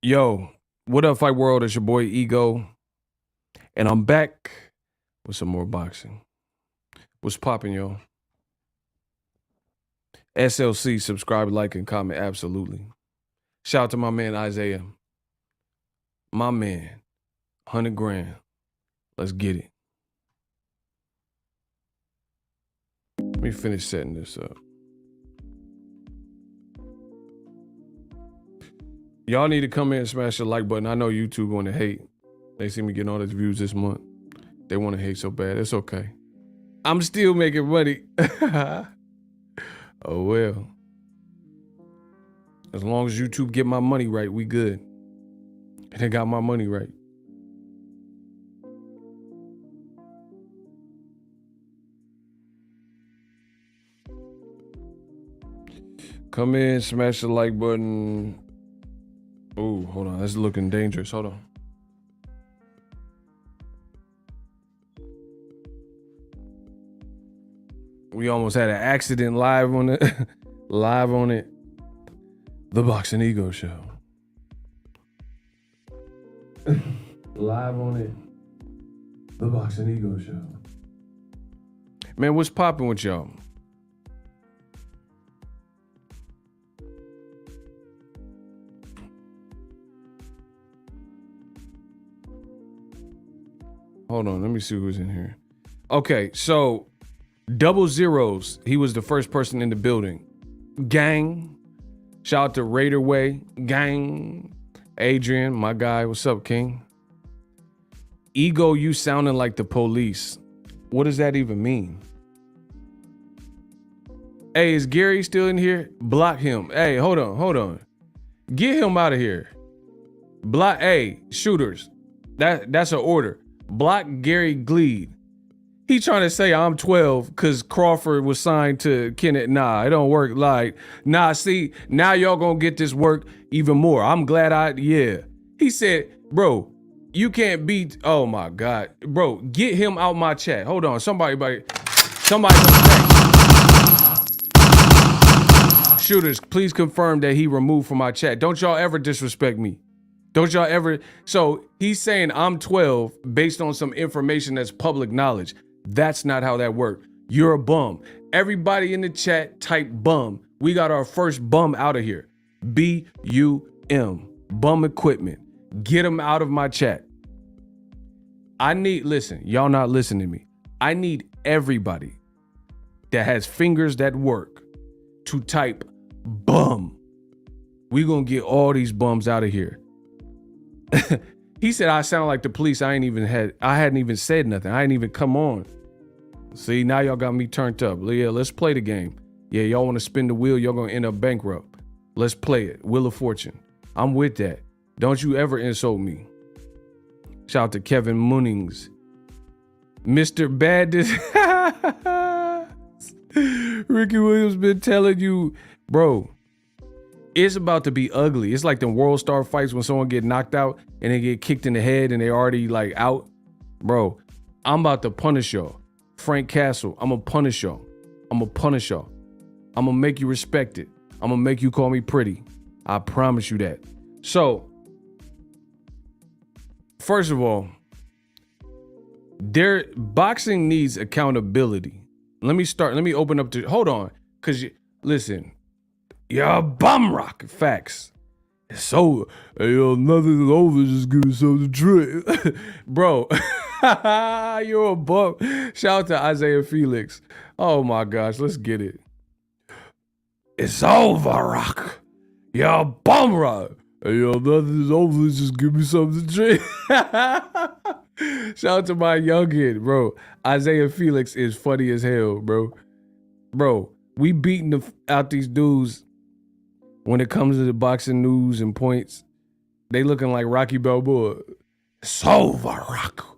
Yo, what up, Fight World? It's your boy Ego, and I'm back with some more boxing. What's poppin', yo? SLC, subscribe, like, and comment, absolutely. Shout out to my man Isaiah. My man, 100 grand. Let's get it. Let me finish setting this up. Y'all need to come in and smash the like button. I know YouTube going to hate. They see me getting all these views this month. They want to hate so bad. It's okay. I'm still making money. Oh, well. As long as YouTube get my money right, we good. And they got my money right. Come in, smash the like button. Oh, hold on. That's looking dangerous. Hold on. We almost had an accident live on it. Live on it. The Boxing Ego Show. Live on it. The Boxing Ego Show. Man, what's popping with y'all? Hold on, let me see who's in here. Okay, so Double Zeros, he was the first person in the building. Gang. Shout out to Raider Way. Gang. Adrian, my guy. What's up, King? Ego, you sounding like the police. What does that even mean? Hey, is Gary still in here? Block him. Hey, hold on. Get him out of here. Block, hey, shooters. That's an order. Block Gary Gleed. He trying to say I'm 12 because Crawford was signed to Kinahan. Nah, it don't work like, nah, see, now y'all gonna get this work even more. I'm glad yeah. He said, bro, you can't beat, oh my God. Bro, get him out my chat. Hold on, somebody. Shooters, please confirm that he removed from my chat. Don't y'all ever disrespect me. Don't y'all ever. So he's saying I'm 12 based on some information that's public knowledge. That's not how that works. You're a bum. Everybody in the chat type bum. We got our first bum out of here. B-U-M. Bum equipment. Get him out of my chat. Listen, y'all not listening to me. I need everybody that has fingers that work to type bum. We gonna get all these bums out of here. He said I sound like the police. I hadn't even said nothing. I ain't even come on. See, now y'all got me turned up. Yeah, let's play the game. Yeah, y'all want to spin the wheel, y'all gonna end up bankrupt. Let's play it. Wheel of Fortune. I'm with that. Don't you ever insult me. Shout out to Kevin Munnings. Mr. Badness. Ricky Williams been telling you, bro, it's about to be ugly. It's like the World Star fights when someone get knocked out and they get kicked in the head and they already like out. Bro, I'm about to punish y'all. Frank Castle, I'm gonna punish y'all. I'm gonna make you respect it. I'm gonna make you call me pretty. I promise you that. So, first of all, boxing needs accountability. Let me open up to, hold on. Cause listen, you're bum rock. Facts. So, hey, yo, nothing's over. Just give me something to drink. Bro, you're a bum. Shout out to Isaiah Felix. Oh my gosh, let's get it. It's over, Rock. You're a bum rock. Hey, yo, nothing's over. Just give me something to drink. Shout out to my youngin, bro. Isaiah Felix is funny as hell, bro. Bro, we beating out these dudes. When it comes to the boxing news and points, they looking like Rocky Balboa. It's over, Rock.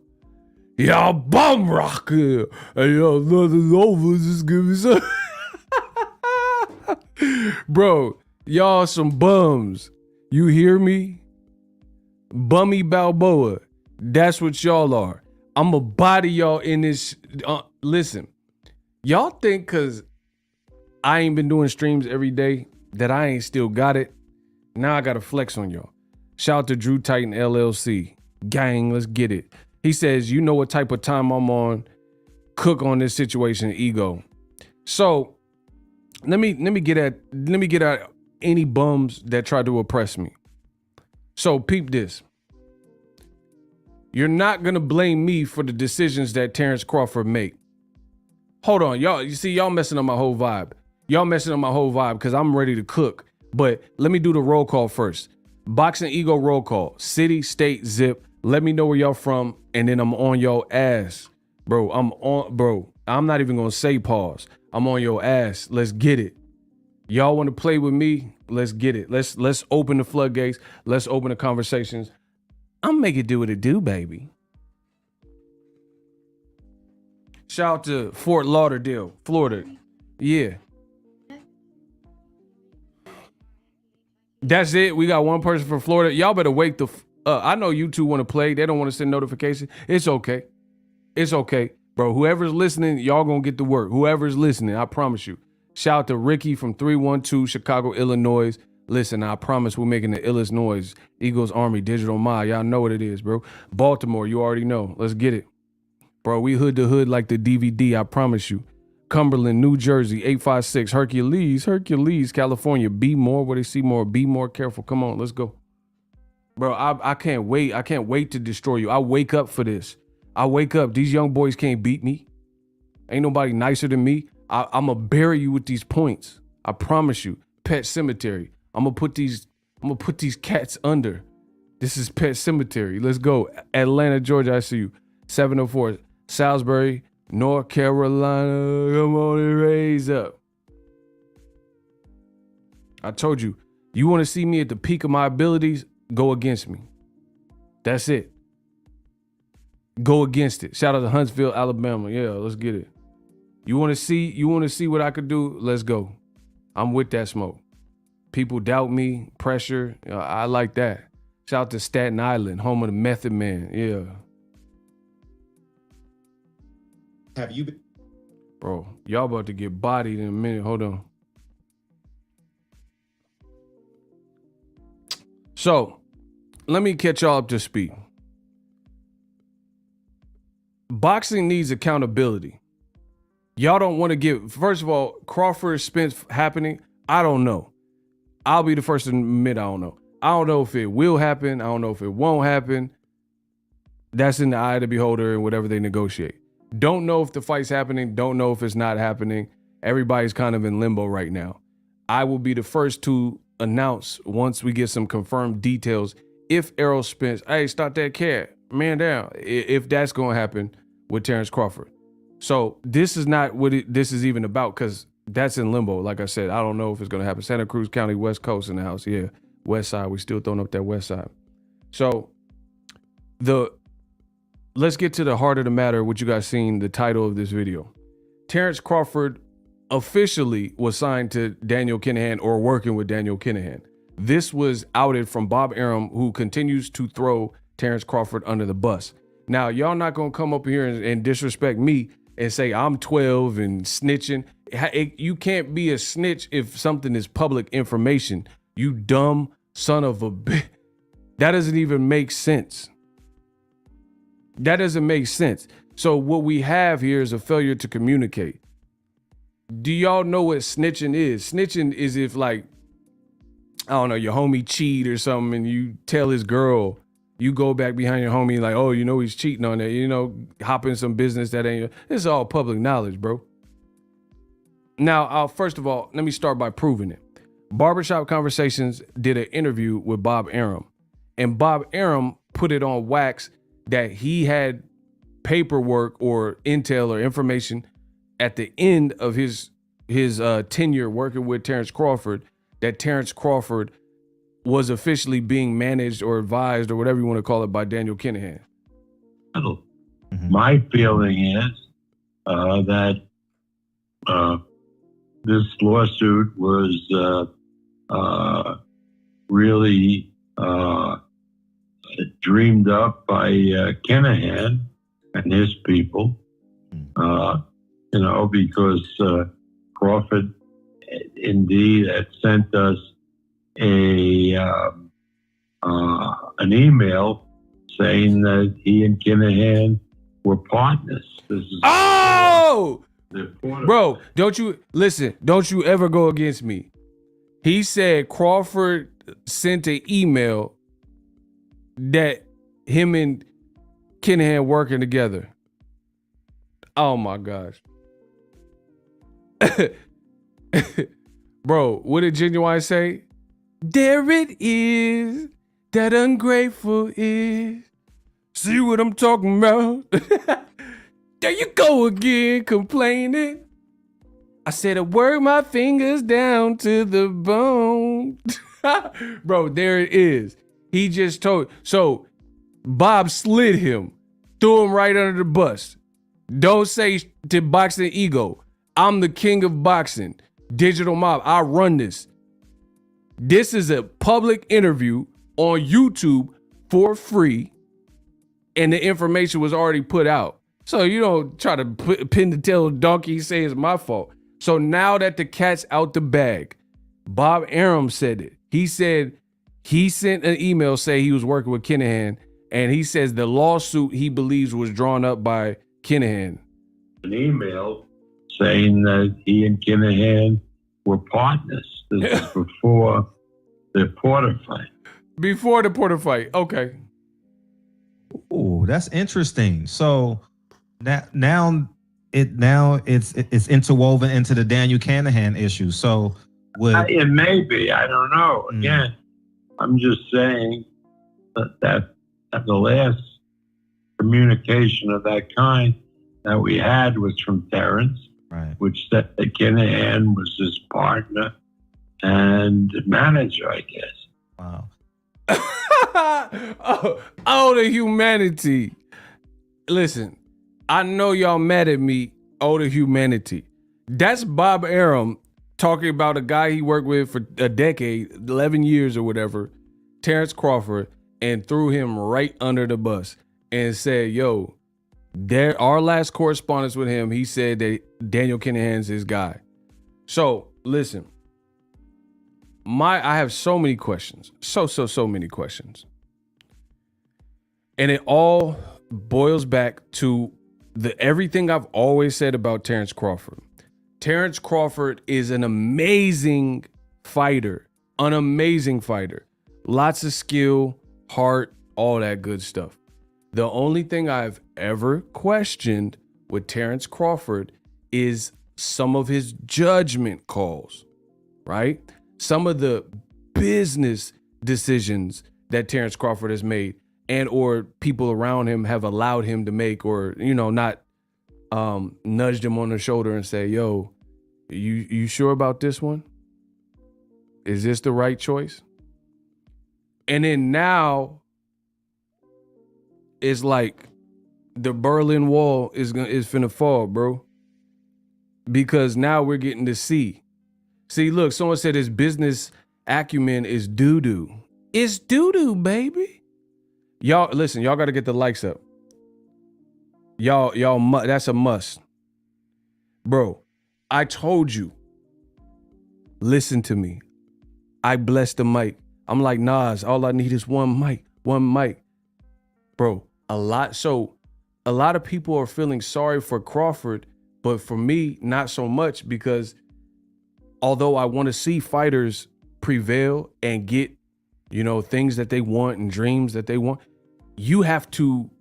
Y'all bum rock. Hey, y'all, nothing's over. Just give me some. Bro, y'all some bums. You hear me? Bummy Balboa. That's what y'all are. I'ma body y'all in this. Listen, y'all think because I ain't been doing streams every day that I ain't still got it. Now I gotta flex on y'all. Shout out to Drew Titan LLC. Gang, let's get it. He says, you know what type of time I'm on. Cook on this situation, ego. So let me get at any bums that try to oppress me. So peep this. You're not gonna blame me for the decisions that Terence Crawford make. Hold on, y'all. You see, y'all messing up my whole vibe. Y'all messing up my whole vibe because I'm ready to cook. But let me do the roll call first. Boxing Ego roll call. City, state, zip. Let me know where y'all from, and then I'm on your ass. Bro, I'm not even gonna say pause. I'm on your ass. Let's get it. Y'all want to play with me? Let's get it. Let's open the floodgates. Let's open the conversations. I'm make it do what it do, baby. Shout out to Fort Lauderdale, Florida. Yeah. That's it. We got one person from Florida. Y'all better wake the I know you two want to play. They don't want to send notifications. It's okay. It's okay. Bro, whoever's listening, y'all gonna get to work. Whoever's listening, I promise you. Shout out to Ricky from 312 Chicago, Illinois. Listen, I promise we're making the illest noise. Eagles Army, Digital Ma. Y'all know what it is, bro. Baltimore, you already know. Let's get it. Bro, we hood to hood like the DVD, I promise you. Cumberland, New Jersey, 856. Hercules, California. Be more where they see more. Be more careful. Come on, let's go. Bro, I can't wait. I can't wait to destroy you. I wake up for this. I wake up. These young boys can't beat me. Ain't nobody nicer than me. I'm going to bury you with these points. I promise you. Pet Cemetery. I'm gonna put these cats under. This is Pet Cemetery. Let's go. Atlanta, Georgia, I see you. 704. Salisbury, North Carolina. Come on and raise up. I told you, you want to see me at the peak of my abilities? Go against me. That's it. Go against it. Shout out to Huntsville, Alabama. Yeah, let's get it. You want to see what I could do? Let's go. I'm with that smoke. People doubt me, pressure. I like that. Shout out to Staten Island, home of the Method Man. Yeah. Have you been? Bro, y'all about to get bodied in a minute. Hold on. So, let me catch y'all up to speed. Boxing needs accountability. Y'all don't want to give. First of all, Crawford Spence happening. I don't know. I'll be the first to admit I don't know. I don't know if it will happen. I don't know if it won't happen. That's in the eye of the beholder and whatever they negotiate. Don't know if the fight's happening. Don't know if it's not happening. Everybody's kind of in limbo right now. I will be the first to announce once we get some confirmed details if Errol Spence, hey, start that cat, man down, if that's going to happen with Terence Crawford. So this is not what this is even about because that's in limbo. Like I said, I don't know if it's going to happen. Santa Cruz County, West Coast in the house. Yeah, West Side. We still throwing up that West Side. So let's get to the heart of the matter, what you guys seen, the title of this video. Terence Crawford officially was signed to Daniel Kinahan or working with Daniel Kinahan. This was outed from Bob Arum, who continues to throw Terence Crawford under the bus. Now, y'all not going to come up here and disrespect me and say I'm 12 and snitching. You can't be a snitch if something is public information. You dumb son of a bitch. That doesn't even make sense. That doesn't make sense. So what we have here is a failure to communicate. Do y'all know what snitching is? Snitching is if, like, I don't know, your homie cheat or something and you tell his girl, you go back behind your homie like, oh, you know he's cheating on that, you know, hop in some business that ain't, it's all public knowledge, bro. Now, first of all, let me start by proving it. Barbershop Conversations did an interview with Bob Arum, and Bob Arum put it on wax that he had paperwork or intel or information at the end of his tenure working with Terence Crawford, that Terence Crawford was officially being managed or advised or whatever you want to call it by Daniel Kinahan. My feeling is that this lawsuit was really dreamed up by Kinahan and his people, you know, because Crawford indeed had sent us a an email saying that he and Kinahan were partners. This is bro, don't you ever go against me. He said Crawford sent an email that him and Kinahan working together. Oh my gosh. Bro, what did Genuine say? There it is, that ungrateful is. See what I'm talking about? There you go again, complaining. I said I work my fingers down to the bone. Bro, there it is. He just told. So Bob slid him, threw him right under the bus. Don't say to Boxing Ego, I'm the king of boxing. Digital Mob, I run this. This is a public interview on YouTube for free, and the information was already put out. So you don't try to pin the tail of donkey, say it's my fault. So now that the cat's out the bag, Bob Arum said it. He said he sent an email saying he was working with Kinahan, and he says the lawsuit he believes was drawn up by Kinahan. An email saying that he and Kinahan were partners. This is before the Porter fight. Before the Porter fight, okay. Oh, that's interesting. So now it's interwoven into the Daniel Kinahan issue. So it may be. I don't know. Again, I'm just saying that the last communication of that kind that we had was from Terence, right, which said that Kinahan was his partner and manager, I guess. Wow. Oh, the humanity. Listen, I know y'all mad at me. Oh, the humanity. That's Bob Arum talking about a guy he worked with for a decade, 11 years or whatever, Terence Crawford, and threw him right under the bus and said, yo, our last correspondence with him, he said that Daniel Kinahan's his guy. So listen, I have so many questions, so many questions. And it all boils back to everything I've always said about Terence Crawford. Terence Crawford is an amazing fighter, Lots of skill, heart, all that good stuff. The only thing I've ever questioned with Terence Crawford is some of his judgment calls, right? Some of the business decisions that Terence Crawford has made and or people around him have allowed him to make, or, not nudged him on the shoulder and say, yo, you sure about this one? Is this the right choice? And then now it's like the Berlin Wall is finna fall, bro. Because now we're getting to see. See, look, someone said his business acumen is doo-doo. It's doo-doo, baby. Y'all, listen, y'all got to get the likes up. Y'all, that's a must. Bro, I told you. Listen to me. I bless the mic. I'm like Nas, all I need is one mic. Bro, a lot of people are feeling sorry for Crawford, but for me, not so much, because although I want to see fighters prevail and get, things that they want and dreams that they want, you have to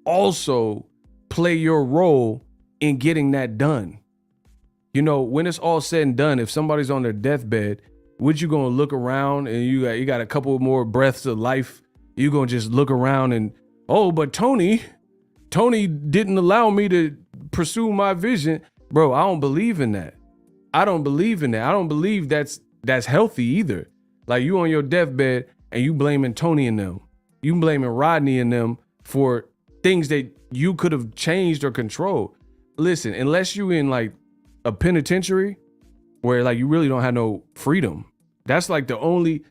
also play your role in getting that done. When it's all said and done, if somebody's on their deathbed, what you gonna look around and you got a couple more breaths of life? You gonna just look around and, oh, but Tony didn't allow me to pursue my vision. Bro, I don't believe in that. I don't believe that's healthy either. Like, you on your deathbed and you blaming Tony and them. You blaming Rodney and them for things that you could have changed or controlled. Listen, unless you in like a penitentiary where like you really don't have no freedom. That's like the only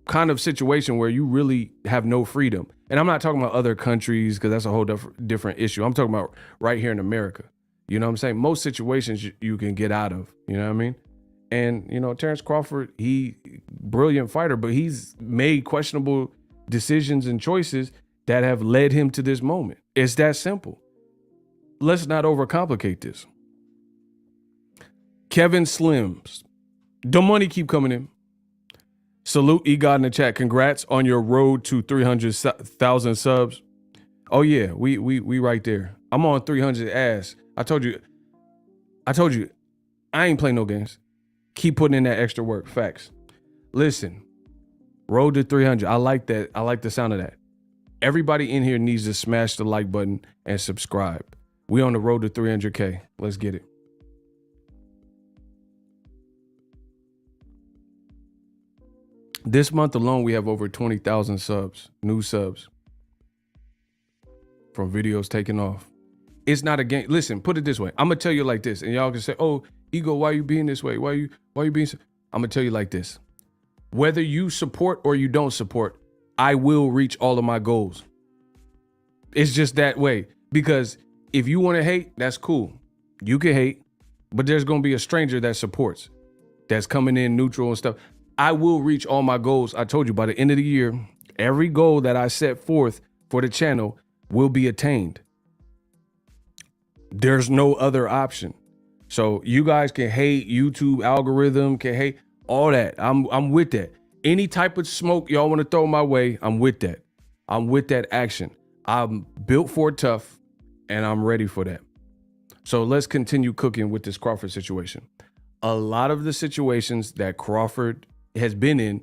kind of situation where you really have no freedom. And I'm not talking about other countries, because that's a whole different issue. I'm talking about right here in America. You know what I'm saying? Most situations you can get out of, you know what I mean? And, Terence Crawford, he brilliant fighter, but he's made questionable decisions and choices that have led him to this moment. It's that simple. Let's not overcomplicate this. Kevin Slims, the money keep coming in. Salute EGOT in the chat. Congrats on your road to 300,000 subs. Oh yeah, we right there. I'm on 300 ass. I told you, I ain't playing no games. Keep putting in that extra work. Facts. Listen, road to 300. I like that. I like the sound of that. Everybody in here needs to smash the like button and subscribe. We on the road to 300K. Let's get it. This month alone, we have over 20,000 subs, new subs from videos taking off. It's not a game. Listen, put it this way. I'm gonna tell you like this, and y'all can say, "Oh, Ego, why you being this way? Why you being so?" I'm gonna tell you like this. Whether you support or you don't support, I will reach all of my goals. It's just that way. Because if you want to hate, that's cool. You can hate, but there's gonna be a stranger that supports, that's coming in neutral and stuff. I will reach all my goals. I told you by the end of the year, every goal that I set forth for the channel will be attained. There's no other option. So you guys can hate, YouTube algorithm can hate, all that. I'm with that. Any type of smoke y'all want to throw my way, I'm with that. I'm with that action. I'm built for it tough, and I'm ready for that. So let's continue cooking with this Crawford situation. A lot of the situations that Crawford has been in,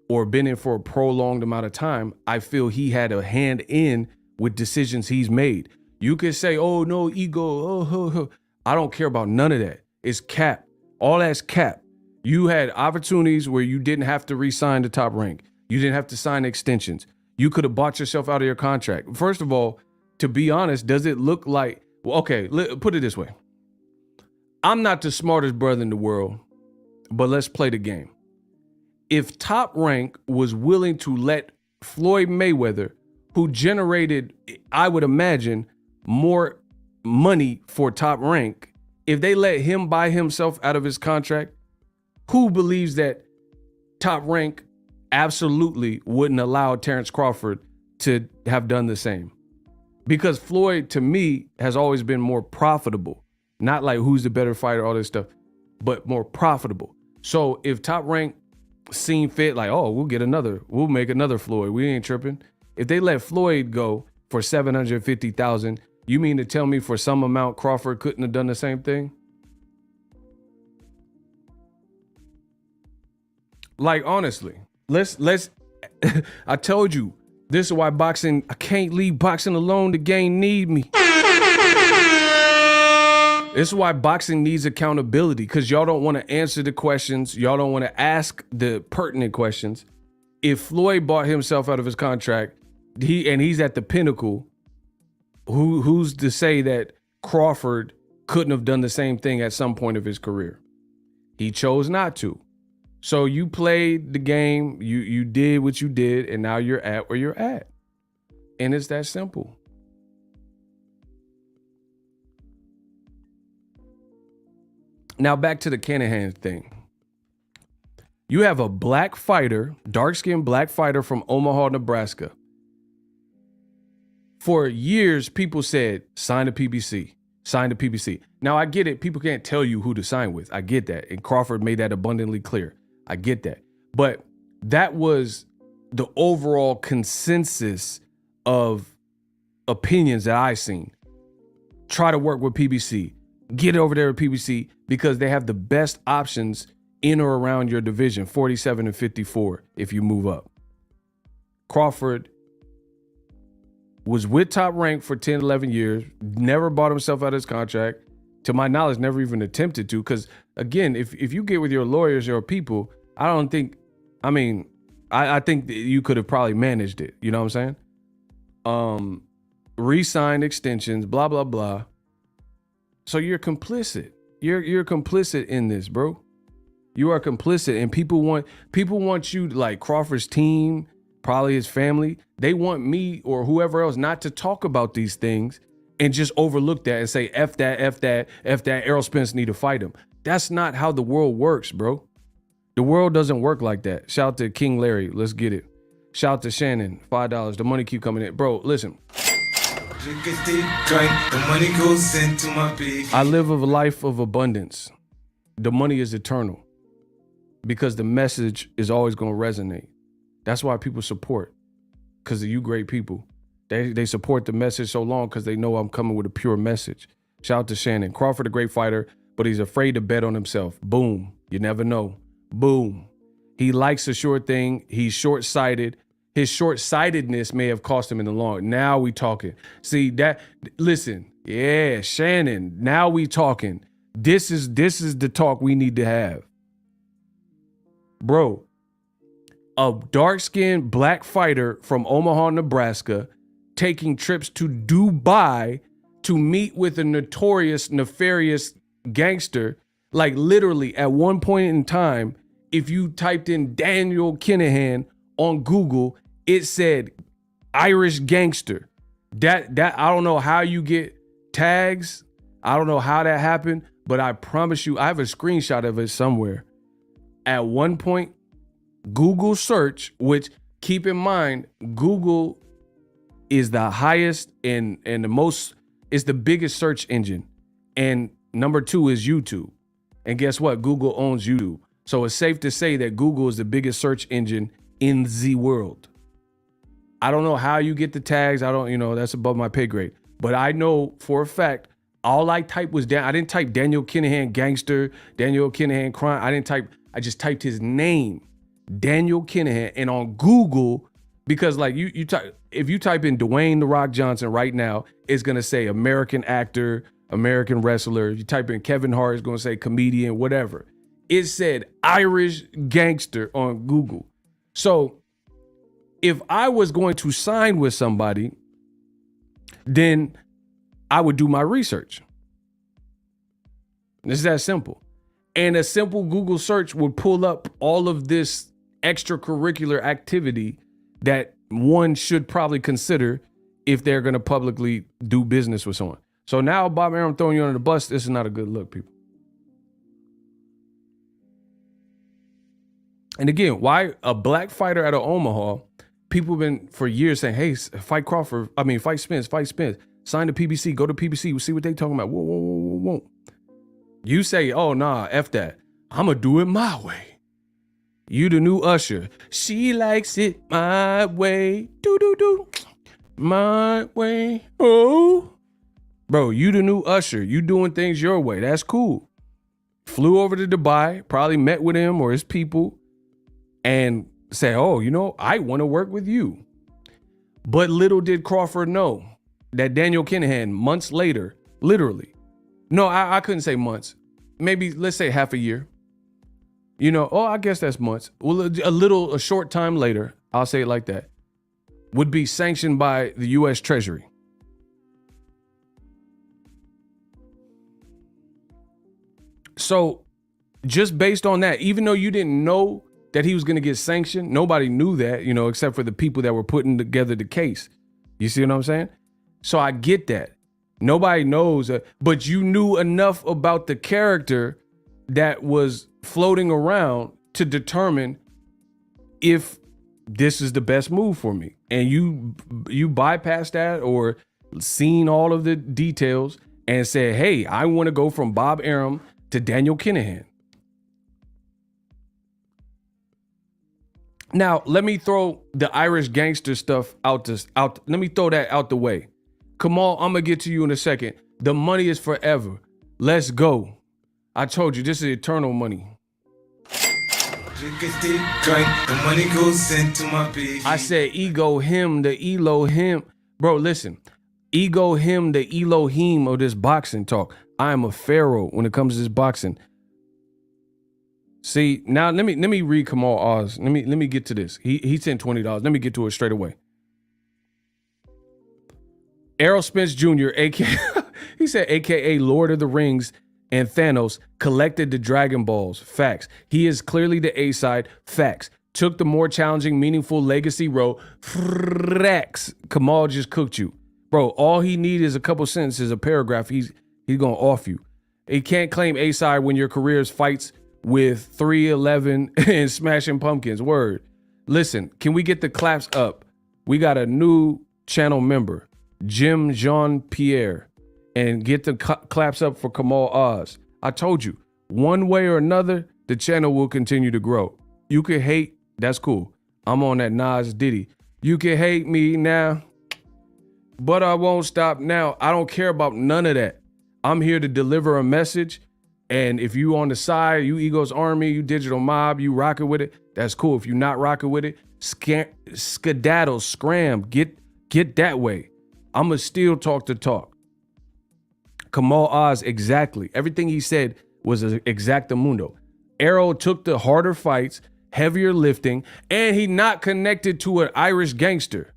or been in for a prolonged amount of time, I feel he had a hand in with decisions he's made. You could say, "Oh no, Ego, I don't care about none of that. It's cap. All that's cap." You had opportunities where you didn't have to re-sign the Top Rank. You didn't have to sign extensions. You could have bought yourself out of your contract. First of all, to be honest, does it look like, well, okay, put it this way. I'm not the smartest brother in the world, but let's play the game. If Top Rank was willing to let Floyd Mayweather, who generated, I would imagine, more money for Top Rank, if they let him buy himself out of his contract, who believes that Top Rank absolutely wouldn't allow Terence Crawford to have done the same? Because Floyd, to me, has always been more profitable. Not like who's the better fighter, all this stuff, but more profitable. So if Top Rank seen fit, like, oh, we'll make another Floyd. We ain't tripping. If they let Floyd go for 750,000, you mean to tell me for some amount Crawford couldn't have done the same thing? Like, honestly, let's I told you, this is why boxing, I can't leave boxing alone. The game need me. This is why boxing needs accountability, because y'all don't want to answer the questions. Y'all don't want to ask the pertinent questions. If Floyd bought himself out of his contract, he's at the pinnacle, who's to say that Crawford couldn't have done the same thing at some point of his career? He chose not to. So you played the game, you did what you did, and now you're at where you're at. And it's that simple. Now back to the Kinahan thing. You have a black fighter, dark-skinned black fighter from Omaha, Nebraska. For years, people said, sign the PBC, sign the PBC. Now I get it. People can't tell you who to sign with. I get that. And Crawford made that abundantly clear. I get that. But that was the overall consensus of opinions that I seen. Try to work with PBC. Get over there with PBC because they have the best options in or around your division, 47 and 54, if you move up. Crawford was with Top Rank for 10, 11 years, never bought himself out of his contract. To my knowledge, never even attempted to. Because, again, if you get with your lawyers or people, I think that you could have probably managed it. You know what I'm saying? Re-signed extensions, blah, blah, blah. So you're complicit. You're complicit in this, bro. You are complicit, and people want you, like Crawford's team, probably his family. They want me or whoever else not to talk about these things and just overlook that and say, F that, Errol Spence need to fight him. That's not how the world works, bro. The world doesn't work like that. Shout out to King Larry. Let's get it. Shout out to Shannon. $5. The money keep coming in. Bro, listen. The money goes into my piggy. I live a life of abundance. The money is eternal because the message is always going to resonate. That's why people support, because of you great people. They support the message so long because they know I'm coming with a pure message. Shout out to Shannon. Crawford, a great fighter, but he's afraid to bet on himself. Boom. You never know. Boom. He likes a short thing. He's short-sighted. His short-sightedness may have cost him in the long. Now we talking. See that? Listen. Yeah, Shannon. Now we talking. This is the talk we need to have. Bro, a dark-skinned black fighter from Omaha, Nebraska, taking trips to Dubai to meet with a notorious, nefarious gangster. Like literally at one point in time, if you typed in Daniel Kinahan on Google, it said Irish gangster. That I don't know how you get tags. I don't know how that happened, but I promise you, I have a screenshot of it somewhere. At one point, Google search, which keep in mind, Google is the highest and the most, it's the biggest search engine. And number 2 is YouTube. And guess what? Google owns YouTube. So it's safe to say that Google is the biggest search engine in the world. I don't know how you get the tags. I don't, that's above my pay grade. But I know for a fact, all I typed was I didn't type Daniel Kinahan gangster, Daniel Kinahan crime. I just typed his name, Daniel Kinahan. And on Google, because like you type, if you type in Dwayne The Rock Johnson right now, it's going to say American actor, American wrestler. You type in Kevin Hart, it's going to say comedian, whatever. It said Irish gangster on Google. So if I was going to sign with somebody, then I would do my research. It's that simple. And a simple Google search would pull up all of this extracurricular activity that one should probably consider if they're going to publicly do business with someone. So now, Bob Arum throwing you under the bus, this is not a good look, people. And again, why a black fighter out of Omaha, people have been for years saying, hey, fight Spence. Sign to PBC, go to PBC, we'll see what they talking about. Whoa. You say, oh, nah, F that. I'm going to do it my way. You the new Usher. She likes it my way. Do. My way. Oh. Bro, you the new Usher. You doing things your way. That's cool. Flew over to Dubai, probably met with him or his people and said, oh, I want to work with you. But little did Crawford know that Daniel Kinahan, months later, literally, no, I couldn't say months, maybe let's say half a year, I guess that's months. Well, a short time later, I'll say it like that, would be sanctioned by the U.S. Treasury. So just based on that, even though you didn't know that he was going to get sanctioned, nobody knew that, except for the people that were putting together the case. You see what I'm saying? So I get that. Nobody knows, but you knew enough about the character that was floating around to determine if this is the best move for me. And you bypassed that or seen all of the details and said, hey, I want to go from Bob Arum to Daniel Kinahan. Now, let me throw the Irish gangster stuff out. Let me throw that out the way. Kamal, I'm going to get to you in a second. The money is forever. Let's go. I told you, this is eternal money. The money goes into my piggy. I said ego him, the Elohim. Bro, listen. Ego him, the Elohim of this boxing talk. I am a pharaoh when it comes to this boxing. See, now let me read Kamal Oz. Let me get to this. He sent $20. Let me get to it straight away. Errol Spence Jr., he said, AKA Lord of the Rings and Thanos, collected the Dragon Balls. Facts. He is clearly the A side. Facts. Took the more challenging, meaningful legacy role. Facts. Kamal just cooked you. Bro, all he needs is a couple sentences, a paragraph. He's going to off you. He can't claim A side when your career is fights with 311 and Smashing Pumpkins. Word. Listen, can we get the claps up? We got a new channel member, Jim Jean-Pierre, and get the claps up for Kamal Oz. I told you, one way or another, the channel will continue to grow. You can hate, that's cool. I'm on that Nas Diddy. You can hate me now, but I won't stop now. I don't care about none of that. I'm here to deliver a message. And if you on the side, you Eagles Army, you Digital Mob, you rocking with it, that's cool. If you not rocking with it, skedaddle, scram, get that way. I'ma still talk the talk. Kamal Oz, exactly. Everything he said was exactamundo. Arrow took the harder fights, heavier lifting, and he not connected to an Irish gangster.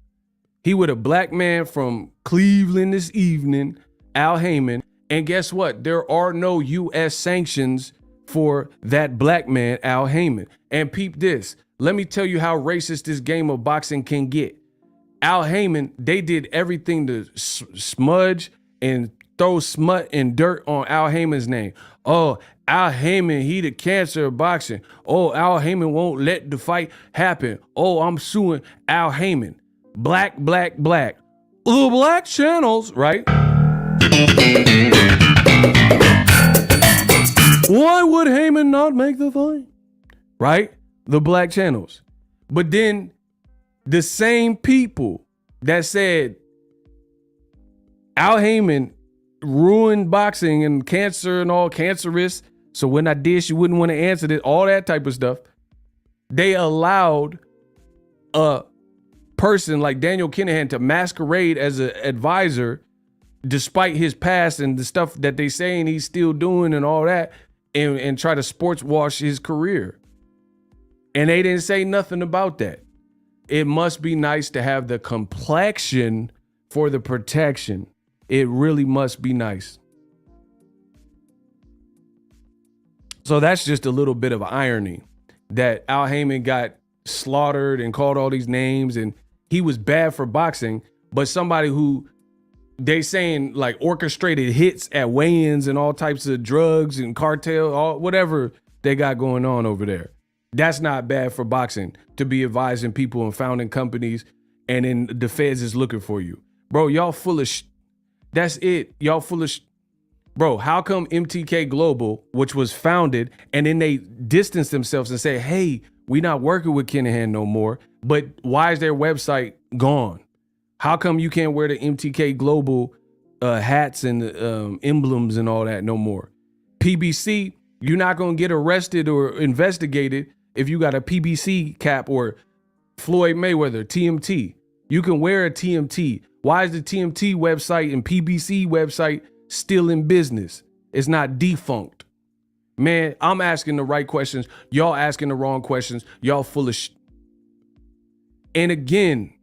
He with a black man from Cleveland this evening, Al Heyman. And guess what? There are no U.S. sanctions for that black man, Al Heyman. And peep this. Let me tell you how racist this game of boxing can get. Al Heyman, they did everything to smudge and throw smut and dirt on Al Heyman's name. Oh, Al Heyman, he the cancer of boxing. Oh, Al Heyman won't let the fight happen. Oh, I'm suing Al Heyman. Black. The black channels, right? Why would Heyman not make the fight? Right? The black channels. But then the same people that said Al Heyman ruined boxing and cancer and all cancerous. So when I did, she wouldn't want to answer this, all that type of stuff. They allowed a person like Daniel Kinahan to masquerade as an advisor despite his past and the stuff that they saying he's still doing and all that, and try to sports wash his career. And they didn't say nothing about that. It must be nice to have the complexion for the protection. It really must be nice. So that's just a little bit of irony that Al Heyman got slaughtered and called all these names, and he was bad for boxing, but somebody who they saying like orchestrated hits at weigh-ins and all types of drugs and cartel, all whatever they got going on over there. That's not bad for boxing, to be advising people and founding companies, and then the feds is looking for you. Bro, y'all full of that's it. Y'all full of Bro, how come MTK Global, which was founded, and then they distanced themselves and say, hey, we not working with Kinahan no more, but why is their website gone? How come you can't wear the MTK Global hats and emblems and all that no more? PBC, you're not going to get arrested or investigated if you got a PBC cap or Floyd Mayweather, TMT. You can wear a TMT. Why is the TMT website and PBC website still in business? It's not defunct. Man, I'm asking the right questions. Y'all asking the wrong questions. Y'all full of And again,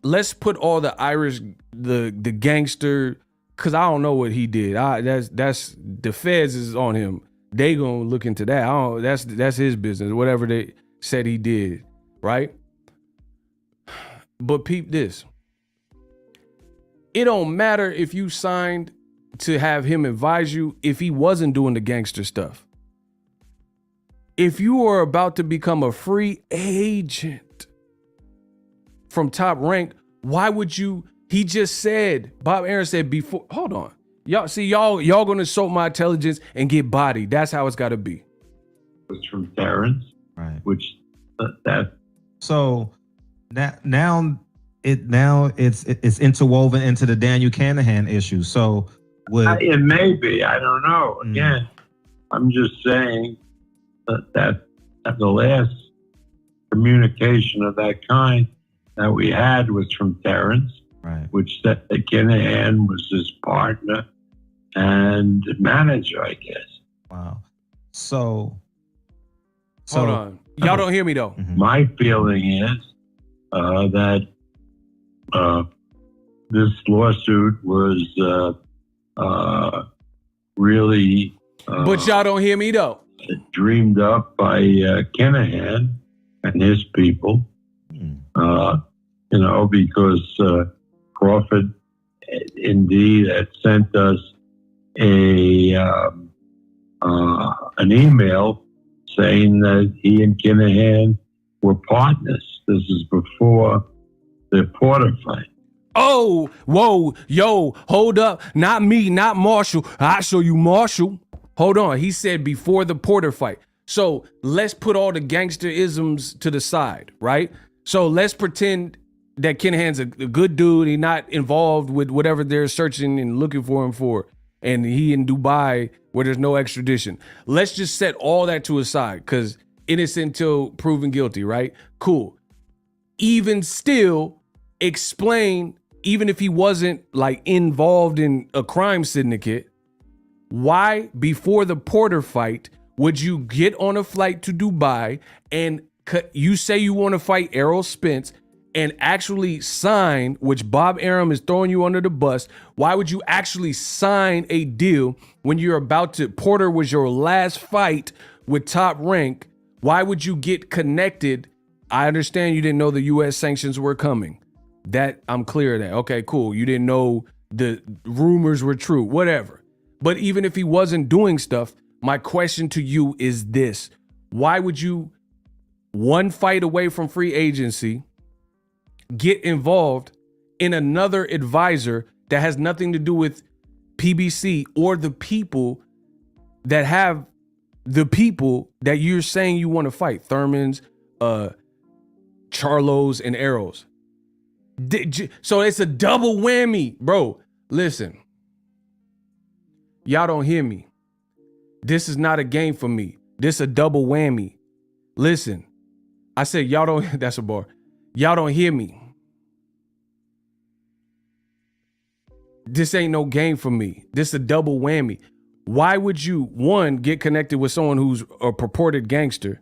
let's put all the Irish, the gangster, because I don't know what he did. That's the feds is on him. They gonna look into that. That's his business. Whatever they said he did, right? But peep this. It don't matter if you signed to have him advise you if he wasn't doing the gangster stuff. If you are about to become a free agent from Top Rank, why would you? He just said, Bob Aaron said before, hold on. Y'all gonna soak my intelligence and get bodied. That's how it's gotta be. Was from Terence, Right. which that So now it's interwoven into the Daniel Kinahan issue. So it may be. I don't know. Again, I'm just saying that the last communication of that kind that we had was from Terence, right, which said that Kinahan was his partner and manager, I guess. wow. So Hold on. Y'all don't hear me though. My feeling is that this lawsuit was really But y'all don't hear me though. dreamed up by Kinahan and his people, because Crawford indeed had sent us an email saying that he and Kinahan were partners. This is before the Porter fight. Oh, whoa, yo, hold up. Not me, not Marshall. I'll show you Marshall. Hold on. He said before the Porter fight. So let's put all the gangsterisms to the side, right? So let's pretend that Kinahan's a good dude. He's not involved with whatever they're searching and looking for him for. And he in Dubai where there's no extradition. Let's just set all that to aside because innocent until proven guilty, right? Cool. Even still, explain, even if he wasn't like involved in a crime syndicate, why before the Porter fight would you get on a flight to Dubai and you say you want to fight Errol Spence and actually sign, which Bob Arum is throwing you under the bus. Why would you actually sign a deal when you're about to, Porter was your last fight with Top Rank. Why would you get connected? I understand you didn't know the US sanctions were coming. That I'm clear of that. Okay, cool. You didn't know the rumors were true, whatever. But even if he wasn't doing stuff, my question to you is this. Why would you, one fight away from free agency, get involved in another advisor that has nothing to do with PBC or the people that have the people that you're saying you want to fight? Thurmans, Charlos, and Arrows. So it's a double whammy, bro. Listen, y'all don't hear me. This is not a game for me. This a double whammy. Listen, I said y'all don't, that's a bar. Y'all don't hear me. This ain't no game for me. This a double whammy. Why would you, one, get connected with someone who's a purported gangster?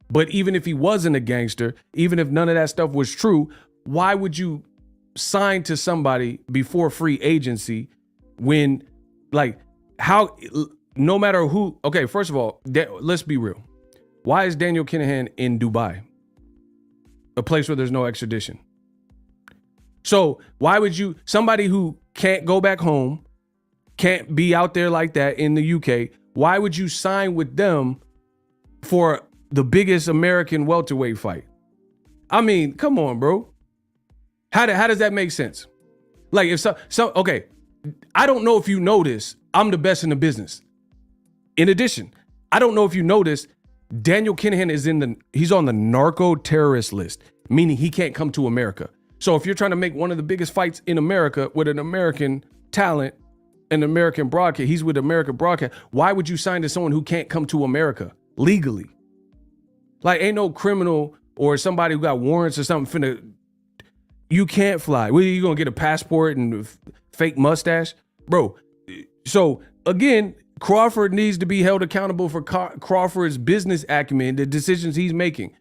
But even if he wasn't a gangster, even if none of that stuff was true, why would you sign to somebody before free agency when, like, how, no matter who, okay, first of all, let's be real. Why is Daniel Kinahan in Dubai? A place where there's no extradition. So why would you, somebody who can't go back home, can't be out there like that in the UK, why would you sign with them for the biggest American welterweight fight? I mean, come on, bro. How does that make sense? Like if okay, I don't know if you know this, I'm the best in the business. In addition, I don't know if you know this, Daniel Kinahan he's on the narco terrorist list, meaning he can't come to America. So if you're trying to make one of the biggest fights in America with an American talent, an American broadcast, he's with American broadcast, why would you sign to someone who can't come to America legally? Like ain't no criminal or somebody who got warrants or something you can't fly. What, are you gonna get a passport and a fake mustache? Bro, so again, Crawford needs to be held accountable for Crawford's business acumen, the decisions he's making.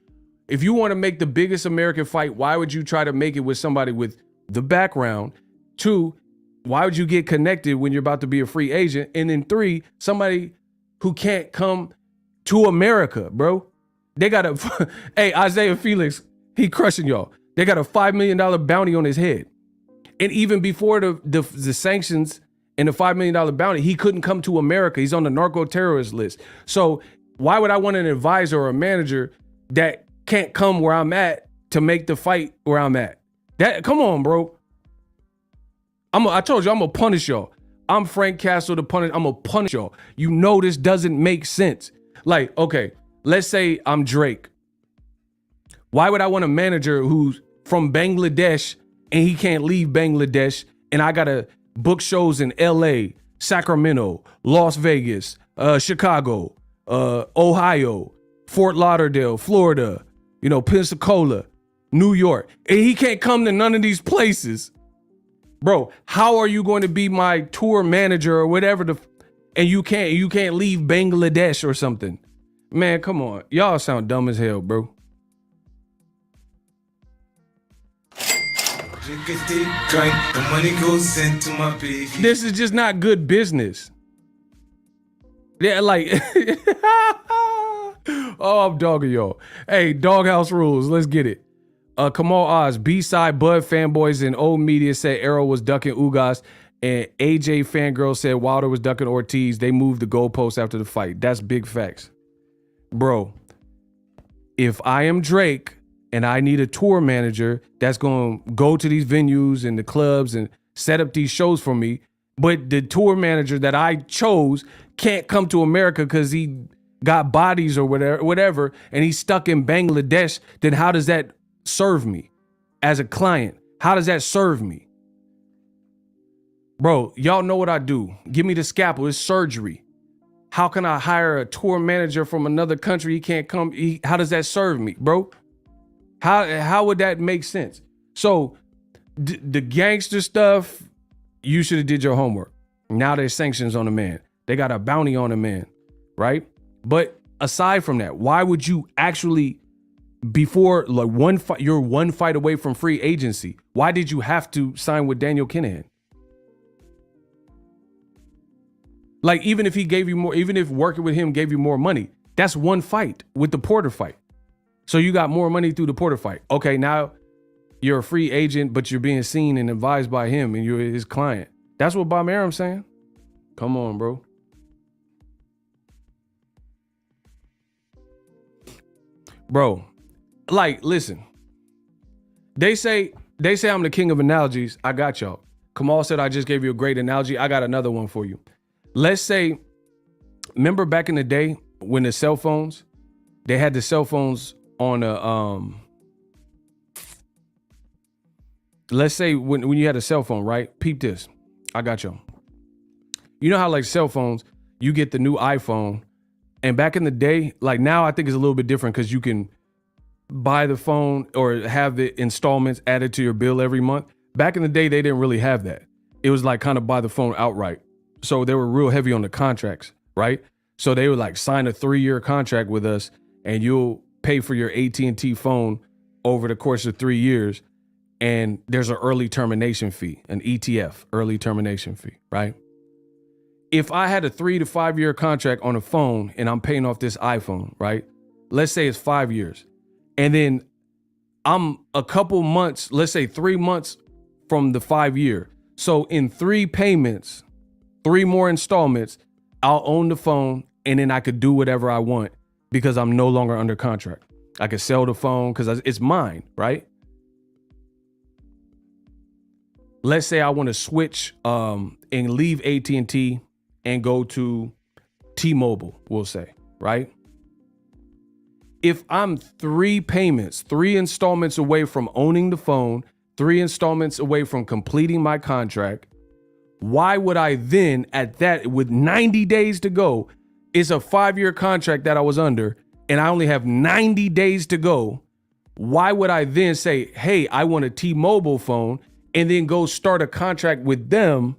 If you want to make the biggest American fight, why would you try to make it with somebody with the background? 2, why would you get connected when you're about to be a free agent? And then 3, somebody who can't come to America, bro. They got a, hey, Isaiah Felix, he crushing y'all. They got a $5 million bounty on his head. And even before the sanctions and the $5 million bounty, he couldn't come to America. He's on the narco terrorist list. So why would I want an advisor or a manager that can't come where I'm at to make the fight where I'm at? That, come on, bro. I told you I'm gonna punish y'all. I'm Frank Castle to punish. I'm gonna punish y'all. You know this doesn't make sense. Like, okay, let's say I'm Drake. Why would I want a manager who's from Bangladesh and he can't leave Bangladesh and I gotta book shows in LA, Sacramento, Las Vegas, Chicago, Ohio, Fort Lauderdale, Florida, Pensacola, New York, and he can't come to none of these places? Bro, how are you going to be my tour manager or whatever and you can't leave Bangladesh or something? Man, come on. Y'all sound dumb as hell, bro. Drink, the money goes into my piggy. This is just not good business. Yeah, like, oh, I'm dogging y'all. Hey, Doghouse Rules, let's get it. Kamal Oz, B-side Bud fanboys and old media said Arrow was ducking Ugas, and AJ fangirl said Wilder was ducking Ortiz. They moved the goalposts after the fight. That's big facts. bro, if I am Drake and I need a tour manager that's going to go to these venues and the clubs and set up these shows for me, but the tour manager that I chose can't come to America because he got bodies or whatever, and he's stuck in Bangladesh, then how does that serve me as a client? How does that serve me? Bro, y'all know what I do. Give me the scalpel. It's surgery. How can I hire a tour manager from another country? He can't come. How does that serve me, bro? How would that make sense? So the gangster stuff, you should have did your homework. Now there's sanctions on the man. They got a bounty on the man, right? But aside from that, why would you actually, before like one fight, you're one fight away from free agency. Why did you have to sign with Daniel Kinahan? Like, even if he gave you more, even if working with him gave you more money, that's one fight with the Porter fight. So you got more money through the Porter fight. Okay, now you're a free agent, but you're being seen and advised by him and you're his client. That's what Bob Arum's saying. Come on, bro. Bro, like, listen. They say I'm the king of analogies. I got y'all. Kamal said I just gave you a great analogy. I got another one for you. Let's say, remember back in the day when the cell phones, they had the cell phones on a, let's say when you had a cell phone, right? Peep this. I got you. You know how like cell phones, you get the new iPhone, and back in the day, like now I think it's a little bit different because you can buy the phone or have the installments added to your bill every month. Back in the day, they didn't really have that. It was like kind of buy the phone outright. So they were real heavy on the contracts, right? So they would like sign a 3-year contract with us and you'll pay for your AT&T phone over the course of 3 years. And there's an early termination fee, an ETF, early termination fee, right? If I had a 3 to 5 year contract on a phone and I'm paying off this iPhone, right? Let's say it's 5 years. And then I'm a couple months, let's say 3 months from the 5 year. So in 3 payments, 3 more installments, I'll own the phone and then I could do whatever I want because I'm no longer under contract. I could sell the phone because it's mine, right? Let's say I want to switch and leave AT&T and go to T-Mobile, we'll say, right? If I'm 3 payments, 3 installments away from owning the phone, 3 installments away from completing my contract, why would I then, at that, with 90 days to go, it's a 5-year contract that I was under, and I only have 90 days to go. Why would I then say, hey, I want a T-Mobile phone, and then go start a contract with them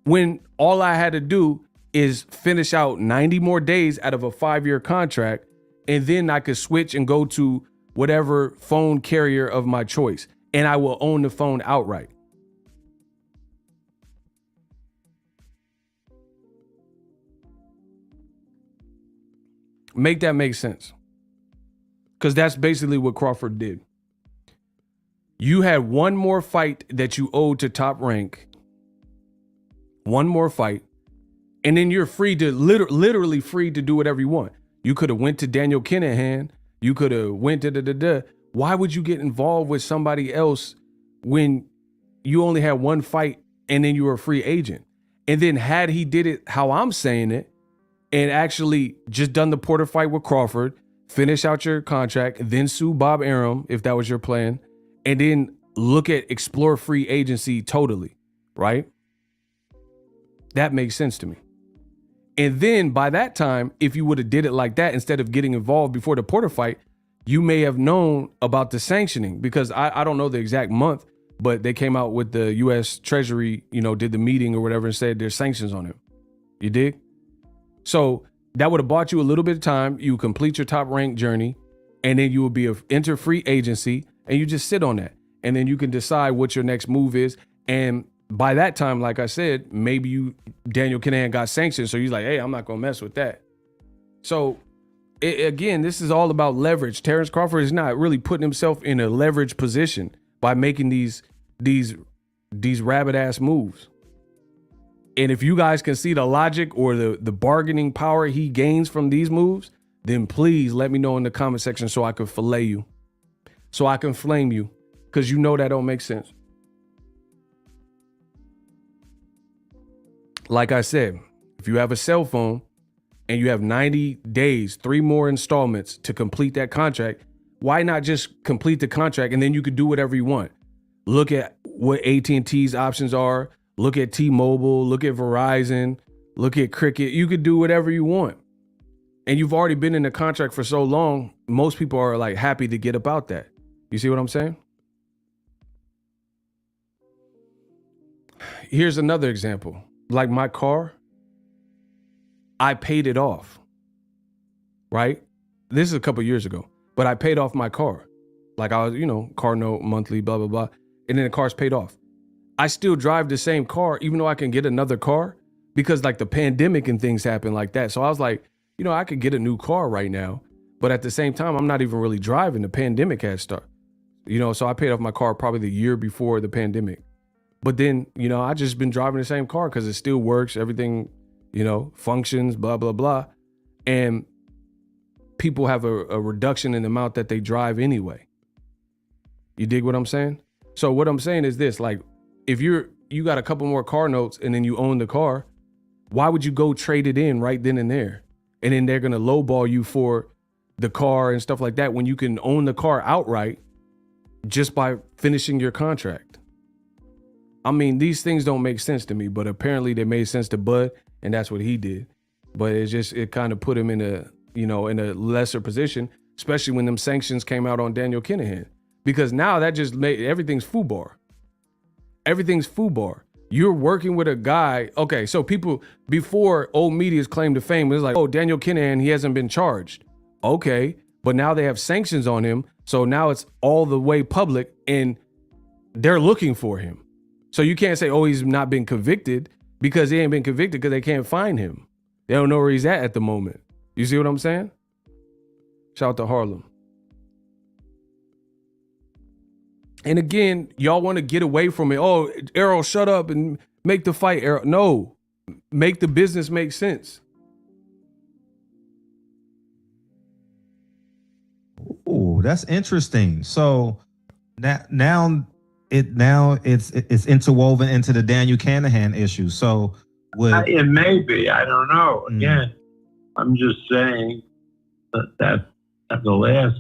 when all I had to do is finish out 90 more days out of a 5-year contract, and then I could switch and go to whatever phone carrier of my choice, and I will own the phone outright. Make that make sense. Because that's basically what Crawford did. You had one more fight that you owed to Top Rank. One more fight. And then you're free to, literally free to do whatever you want. You could have went to Daniel Kinahan. You could have went to Why would you get involved with somebody else when you only had one fight and then you were a free agent? And then had he did it how I'm saying it, and actually just done the Porter fight with Crawford, finish out your contract, then sue Bob Arum if that was your plan, and then explore free agency totally, right? That makes sense to me. And then by that time, if you would have did it like that, instead of getting involved before the Porter fight, you may have known about the sanctioning, because I don't know the exact month, but they came out with the U.S. Treasury, did the meeting or whatever and said there's sanctions on him. You dig? So that would have bought you a little bit of time. You complete your Top Rank journey, and then you will enter free agency, and you just sit on that. And then you can decide what your next move is. And by that time, like I said, maybe Daniel Kinahan got sanctioned. So he's like, hey, I'm not going to mess with that. So again, this is all about leverage. Terence Crawford is not really putting himself in a leverage position by making these rabbit ass moves. And if you guys can see the logic or the bargaining power he gains from these moves, then please let me know in the comment section so I can fillet you, so I can flame you, because you know that don't make sense. Like I said, if you have a cell phone and you have 90 days, 3 more installments to complete that contract, why not just complete the contract and then you could do whatever you want? Look at what AT&T's options are. Look at T-Mobile. Look at Verizon. Look at Cricket. You could do whatever you want. And you've already been in the contract for so long, most people are like happy to get about that. You see what I'm saying? Here's another example. Like my car, I paid it off, right? This is a couple years ago, but I paid off my car. Like I was, car note monthly, blah, blah, blah. And then the car's paid off. I still drive the same car, even though I can get another car, because like the pandemic and things happen like that. So I was like, I could get a new car right now, but at the same time, I'm not even really driving. The pandemic had started, so I paid off my car probably the year before the pandemic. But then, I just been driving the same car because it still works. Everything, functions, blah, blah, blah. And people have a reduction in the amount that they drive anyway. You dig what I'm saying? So what I'm saying is this, like, if you got a couple more car notes and then you own the car, why would you go trade it in right then and there? And then they're going to lowball you for the car and stuff like that when you can own the car outright just by finishing your contract. I mean, these things don't make sense to me, but apparently they made sense to Bud, and that's what he did. But it kind of put him in a lesser position, especially when them sanctions came out on Daniel Kinahan, because now that just made everything's FUBAR. Everything's FUBAR. You're working with a guy. Okay, so people before old media's claim to fame was like, oh, Daniel Kinahan, he hasn't been charged. Okay, but now they have sanctions on him, so now it's all the way public, and they're looking for him. So you can't say, oh, he's not been convicted, because he ain't been convicted because they can't find him. They don't know where he's at the moment. You see what I'm saying? Shout out to Harlem. And again, y'all want to get away from it. Oh, Errol, shut up and make the fight, Errol. No, make the business make sense. Oh, that's interesting. So now it's interwoven into the Daniel Kinahan issue. So it may be. I don't know. Again, I'm just saying that the last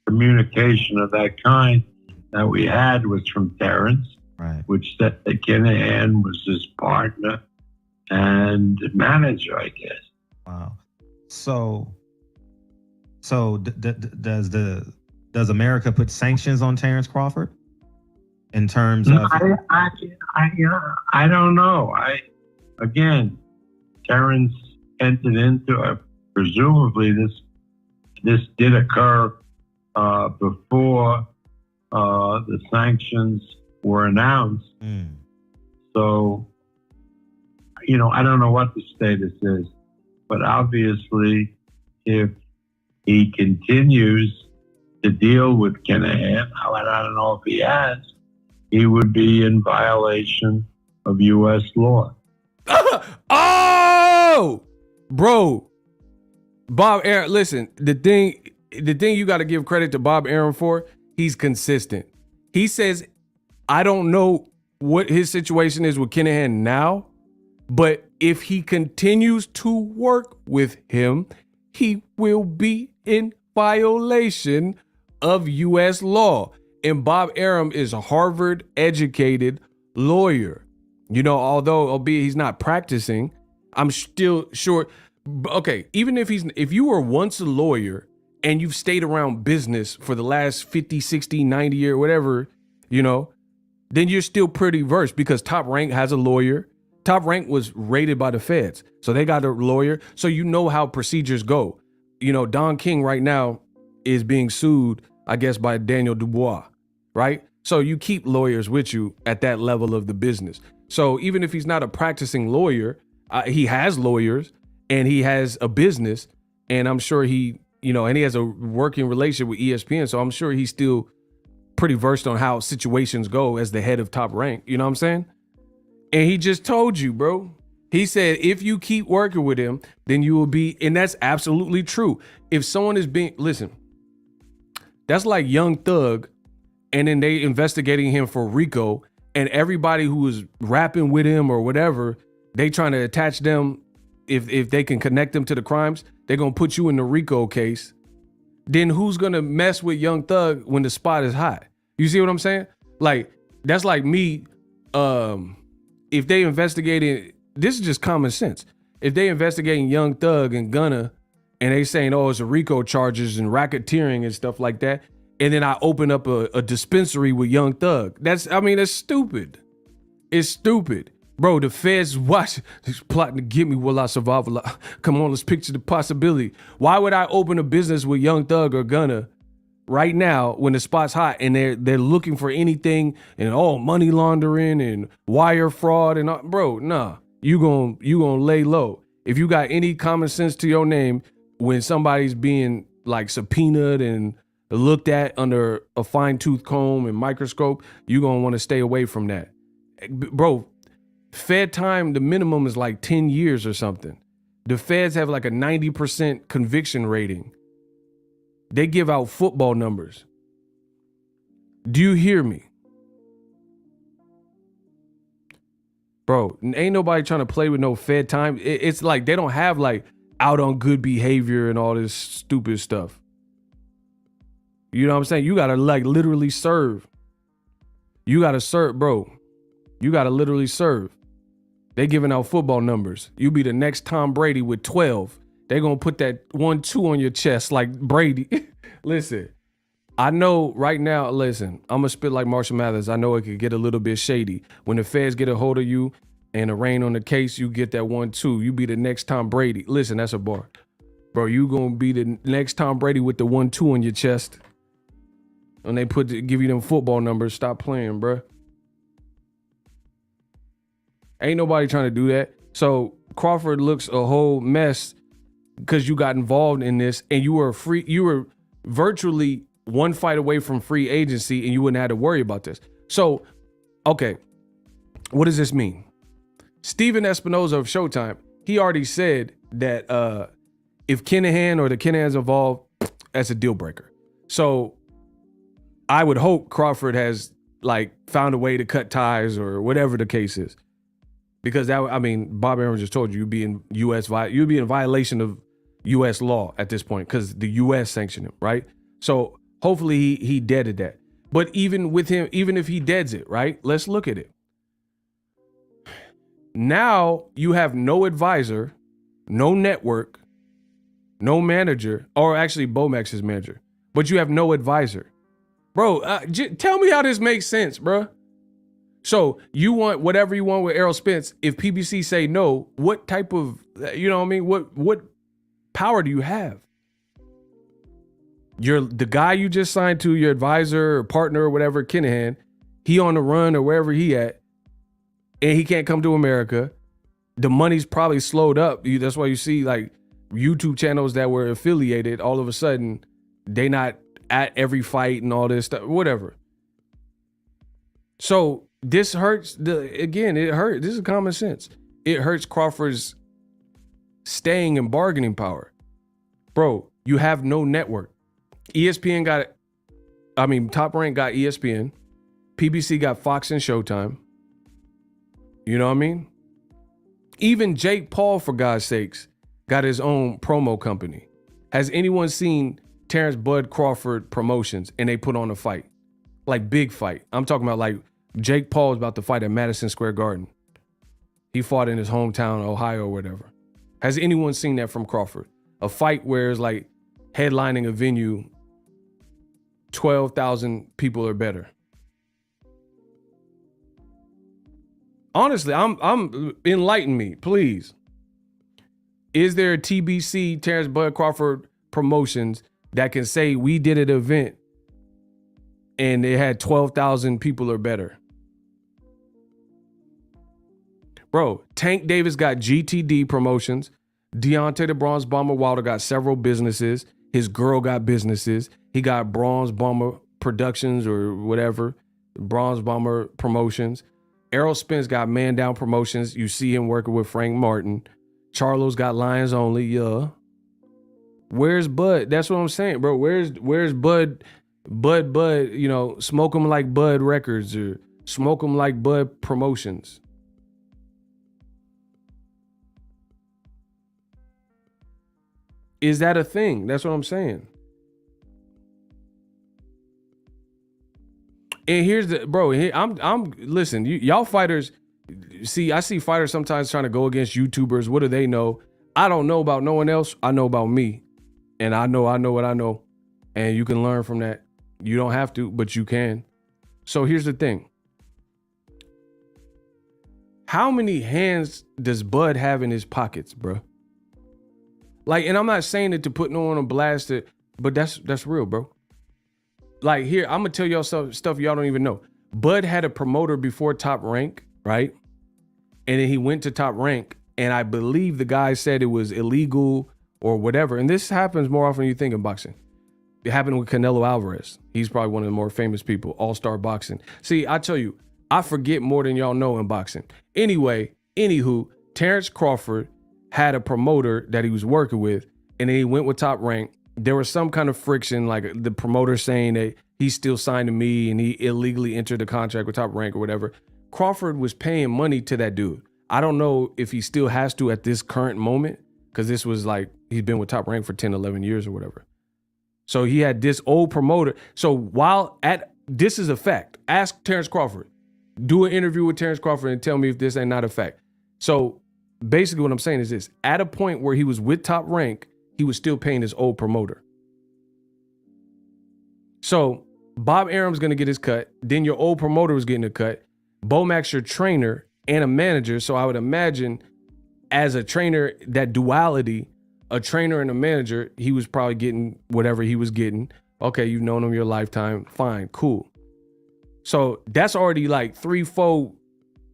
communication of that kind that we had was from Terence, right, which said that Kinahan was his partner and manager, I guess. Wow. So does America put sanctions on Terence Crawford in terms of? I don't know. Again, Terence entered into presumably this did occur before the sanctions were announced. So, I don't know what the status is, but obviously if he continues to deal with Kinahan, I don't know if he has, he would be in violation of U.S. law. Oh, bro, Bob Arum. Listen, the thing you got to give credit to Bob Arum for, he's consistent. He says, I don't know what his situation is with Kinahan now, but if he continues to work with him, he will be in violation of U.S. law. And Bob Arum is a Harvard educated lawyer. Although albeit he's not practicing, I'm still sure. Okay, even if you were once a lawyer and you've stayed around business for the last 50, 60, 90 years, whatever, then you're still pretty versed, because Top Rank has a lawyer. Top Rank was raided by the feds, so they got a lawyer. So you know how procedures go. Don King right now is being sued, I guess, by Daniel Dubois, right? So you keep lawyers with you at that level of the business. So even if he's not a practicing lawyer, he has lawyers and he has a business, and I'm sure and he has a working relationship with ESPN. So I'm sure he's still pretty versed on how situations go as the head of Top Rank. You know what I'm saying? And he just told you, bro, He said, if you keep working with him, then you will be, and that's absolutely true. If someone is listen, that's like Young Thug, and then they investigating him for RICO, and everybody who was rapping with him or whatever, they trying to attach them, if they can connect them to the crimes, they're going to put you in the RICO case. Then who's going to mess with Young Thug when the spot is hot? You see what I'm saying? Like, that's like me, if they investigated, this is just common sense. If they investigating Young Thug and Gunna, and they saying, oh, it's a RICO charges and racketeering and stuff like that, and then I open up a dispensary with Young Thug, that's stupid. It's stupid. Bro, the feds plotting to get me while I survive. Come on, let's picture the possibility. Why would I open a business with Young Thug or Gunna right now when the spot's hot and they're looking for anything and money laundering and wire fraud and all? Bro, nah. You gonna lay low. If you got any common sense to your name, when somebody's being like subpoenaed and looked at under a fine-tooth comb and microscope, you gonna want to stay away from that. Bro, Fed time, the minimum is like 10 years or something. The feds have like a 90% conviction rating. They give out football numbers. Do you hear me? Bro, ain't nobody trying to play with no Fed time. It's like they don't have like out on good behavior and all this stupid stuff. You know what I'm saying? You gotta like literally serve. You gotta serve, bro. You gotta literally serve. They giving out football numbers. You be the next Tom Brady with 12. They gonna put that 1-2 on your chest like Brady. Listen, I know right now, listen, I'm gonna spit like Marshall Mathers. I know it could get a little bit shady. When the feds get a hold of you and arraign on the case, you get that 1-2. You be the next Tom Brady. Listen, that's a bar. Bro, you gonna be the next Tom Brady with the 1-2 on your chest. And they give you them football numbers. Stop playing, bro. Ain't nobody trying to do that. So Crawford looks a whole mess because you got involved in this and you were virtually one fight away from free agency and you wouldn't have to worry about this. So, okay, what does this mean? Steven Espinoza of Showtime, he already said that if Kinahan or the Kinahan's involved, that's a deal breaker. So I would hope Crawford has like found a way to cut ties or whatever the case is. Because Bob Arum just told you, you'd be in violation of U.S. law at this point because the U.S. sanctioned him, right? So hopefully he deaded that. But even with him, even if he deads it, right? Let's look at it. Now you have no advisor, no network, no manager, or actually Bomex's manager, but you have no advisor. Bro, tell me how this makes sense, bro. So you want whatever you want with Errol Spence. If PBC say no, what type of, you know what I mean? What power do you have? You're the guy you just signed to, your advisor or partner or whatever, Kinahan, he on the run or wherever he at, and he can't come to America. The money's probably slowed up. That's why you see like YouTube channels that were affiliated, all of a sudden, they not at every fight and all this stuff, whatever. So this hurts. It hurts. This is common sense. It hurts Crawford's staying and bargaining power. Bro, you have no network. ESPN got it. Top Rank got ESPN. PBC got Fox and Showtime. You know what I mean? Even Jake Paul, for God's sakes, got his own promo company. Has anyone seen Terence Bud Crawford Promotions and they put on a fight? Like big fight. I'm talking about like Jake Paul is about to fight at Madison Square Garden. He fought in his hometown, Ohio or whatever. Has anyone seen that from Crawford? A fight where it's like headlining a venue, 12,000 people or better. Honestly, I'm enlighten me, please. Is there a TBC, Terence Bud Crawford Promotions, that can say we did an event and it had 12,000 people or better? Bro, Tank Davis got GTD Promotions. Deontay the Bronze Bomber Wilder got several businesses. His girl got businesses. He got Bronze Bomber Productions or whatever, Bronze Bomber Promotions. Errol Spence got Man Down Promotions. You see him working with Frank Martin. Charlo's got Lions Only. Yeah. Where's Bud? That's what I'm saying, bro. Where's Bud? Bud, you know, Smoke 'em Like Bud Records or Smoke 'em Like Bud Promotions. Is that a thing? That's what I'm saying. And here's the bro. I'm listen. Y'all fighters. See, I see fighters sometimes trying to go against YouTubers. What do they know? I don't know about no one else. I know about me, and I know what I know, and you can learn from that. You don't have to, but you can. So here's the thing. How many hands does Bud have in his pockets, bro? Like, and I'm not saying it to put no one on blast, but that's real, bro. Like, here, I'm gonna tell y'all stuff y'all don't even know. Bud had a promoter before Top Rank, right? And then he went to Top Rank, and I believe the guy said it was illegal or whatever. And this happens more often than you think in boxing. It happened with Canelo Alvarez. He's probably one of the more famous people, all-star boxing. See, I tell you, I forget more than y'all know in boxing. Anywho, Terence Crawford had a promoter that he was working with, and then he went with Top Rank. There was some kind of friction, like the promoter saying that he still signed to me and he illegally entered the contract with Top Rank or whatever. Crawford was paying money to that dude. I don't know if he still has to at this current moment, because this was like, he's been with Top Rank for 10, 11 years or whatever. So he had this old promoter. So this is a fact. Ask Terence Crawford. Do an interview with Terence Crawford and tell me if this ain't not a fact. So basically what I'm saying is this. At a point where he was with Top Rank, he was still paying his old promoter. So Bob Arum's going to get his cut. Then your old promoter was getting a cut. Bomac's your trainer and a manager. So I would imagine as a trainer, that duality, a trainer and a manager, he was probably getting whatever he was getting. Okay, you've known him your lifetime. Fine, cool. So that's already like 3-4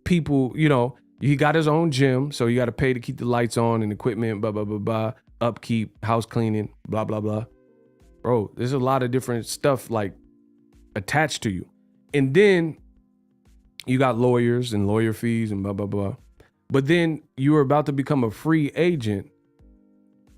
people, you know, he got his own gym. So you got to pay to keep the lights on and equipment, blah, blah, blah, blah. Upkeep, house cleaning, blah, blah, blah. Bro, there's a lot of different stuff like attached to you. And then you got lawyers and lawyer fees and blah, blah, blah. But then you were about to become a free agent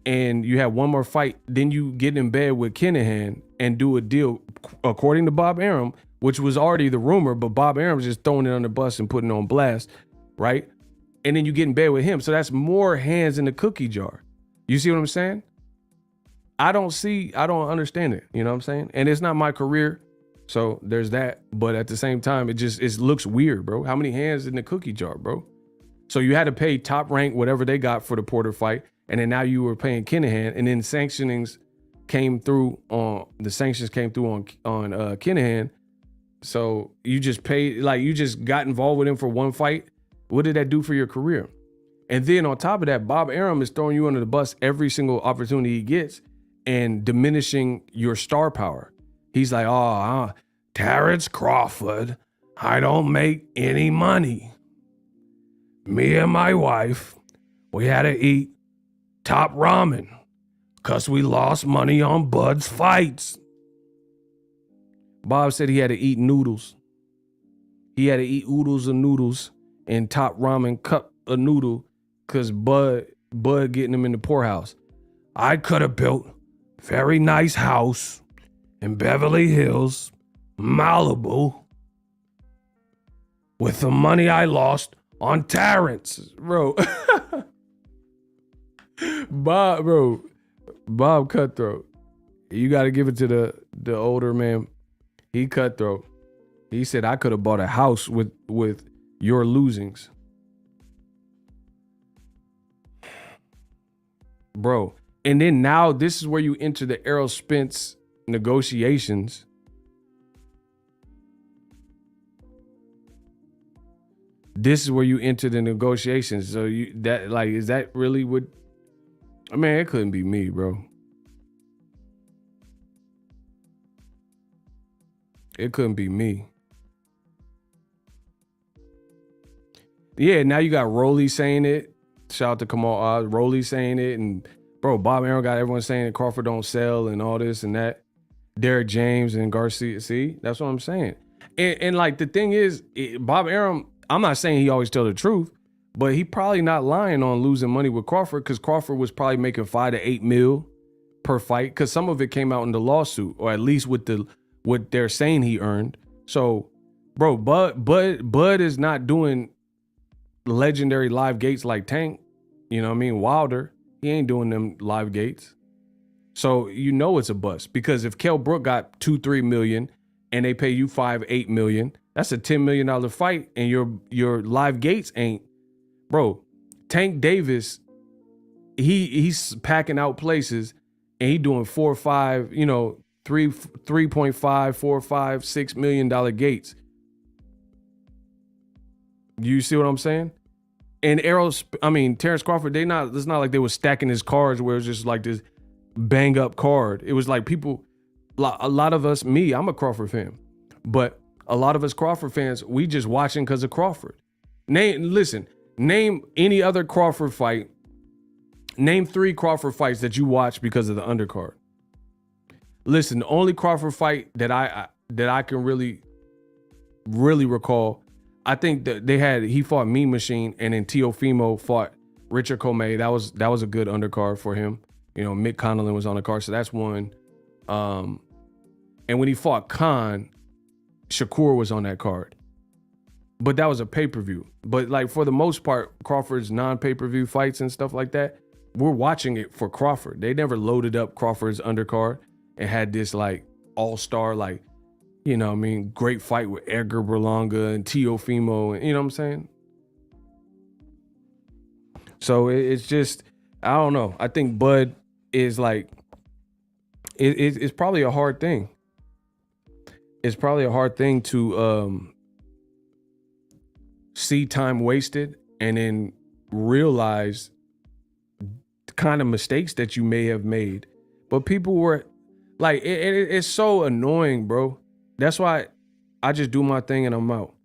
and you had one more fight. Then you get in bed with Kinahan and do a deal, according to Bob Arum, which was already the rumor, but Bob Arum's just throwing it on the bus and putting it on blast, right? And then you get in bed with him. So that's more hands in the cookie jar. You see what I'm saying? I don't understand it. You know what I'm saying? And it's not my career. So there's that. But at the same time, it looks weird, bro. How many hands in the cookie jar, bro? So you had to pay Top Rank whatever they got for the Porter fight. And then now you were paying Kinahan. And then sanctions came through on Kinahan. So you just paid, like you just got involved with him for one fight. What did that do for your career? And then on top of that, Bob Arum is throwing you under the bus every single opportunity he gets and diminishing your star power. He's like, Terence Crawford, I don't make any money. Me and my wife, we had to eat top ramen because we lost money on Bud's fights. Bob said he had to eat noodles. He had to eat oodles of noodles and top ramen cup of noodle because Bud getting him in the poorhouse. I could have built a very nice house in Beverly Hills, Malibu, with the money I lost on Terrence, bro. Bob cutthroat. You got to give it to the older man. He cutthroat. He said, I could have bought a house with your losings. Bro. And then now this is where you enter the Errol Spence negotiations. This is where you enter the negotiations. So is that really what? I mean, it couldn't be me, bro. It couldn't be me. Yeah, now you got Rolly saying it. Shout out to Kamal Oz. Rolly saying it. And bro, Bob Arum got everyone saying that Crawford don't sell and all this and that. Derek James and Garcia. See, that's what I'm saying. And like the thing is, Bob Arum, I'm not saying he always tell the truth, but he probably not lying on losing money with Crawford, because Crawford was probably making 5 to 8 mil per fight, because some of it came out in the lawsuit, or at least with what they're saying he earned. So, bro, Bud is not doing legendary live gates like Tank. You know what I mean? Wilder, he ain't doing them live gates. So you know it's a bust, because if Kell Brook got 2-3 million and they pay you 5-8 million, that's a $10 million fight, and your live gates ain't. Bro, Tank Davis, he's packing out places, and he doing 4 or 5, you know, 3.5, 4, 5, $6 million gates. You see what I'm saying? And Terence Crawford, it's not like they were stacking his cards where it's just like this bang up card. It was like people, a lot of us, I'm a Crawford fan, but a lot of us Crawford fans, we just watching because of Crawford. Name any other Crawford fight. Name 3 Crawford fights that you watch because of the undercard. Listen, the only Crawford fight that I can really recall, I think that he fought Mean Machine, and then Teofimo fought Richard Comey. That was a good undercard for him. You know, Mick Connellan was on the card, so that's one. And when he fought Khan, Shakur was on that card. But that was a pay-per-view. But like for the most part, Crawford's non-pay-per-view fights and stuff like that, we're watching it for Crawford. They never loaded up Crawford's undercard and had this like all-star, like, you know what I mean, great fight with Edgar Berlanga and Teofimo, and you know what I'm saying? So it's just, I don't know. I think Bud is like, it's probably a hard thing. It's probably a hard thing to see time wasted and then realize the kind of mistakes that you may have made. But people were like, it's so annoying, bro. That's why I just do my thing and I'm out.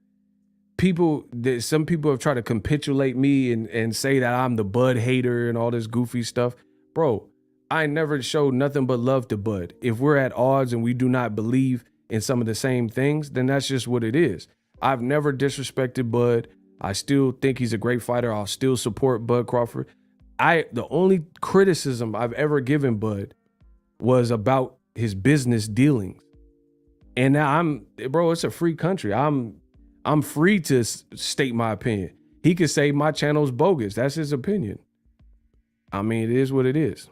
Some people have tried to capitulate me and say that I'm the Bud hater and all this goofy stuff. Bro, I never showed nothing but love to Bud. If we're at odds and we do not believe in some of the same things, then that's just what it is. I've never disrespected Bud. I still think he's a great fighter. I'll still support Bud Crawford. The only criticism I've ever given Bud was about his business dealings. And now it's a free country. I'm free to state my opinion. He could say my channel's bogus. That's his opinion. I mean, it is what it is.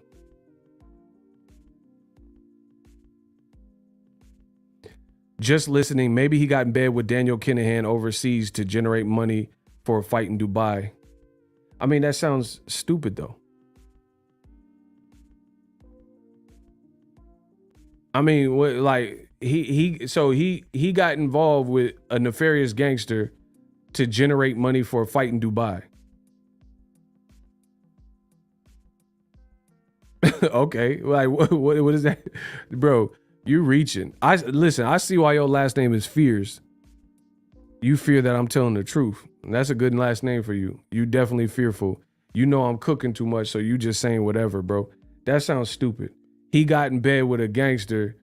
Just listening, maybe he got in bed with Daniel Kinahan overseas to generate money for a fight in Dubai. I mean, that sounds stupid though. I mean, what, like he got involved with a nefarious gangster to generate money for a fight in Dubai. Okay, like what is that, bro? You reaching? I see why your last name is Fears. You fear that I'm telling the truth. That's a good last name for you. You definitely fearful. You know I'm cooking too much, so you just saying whatever, bro. That sounds stupid. He got in bed with a gangster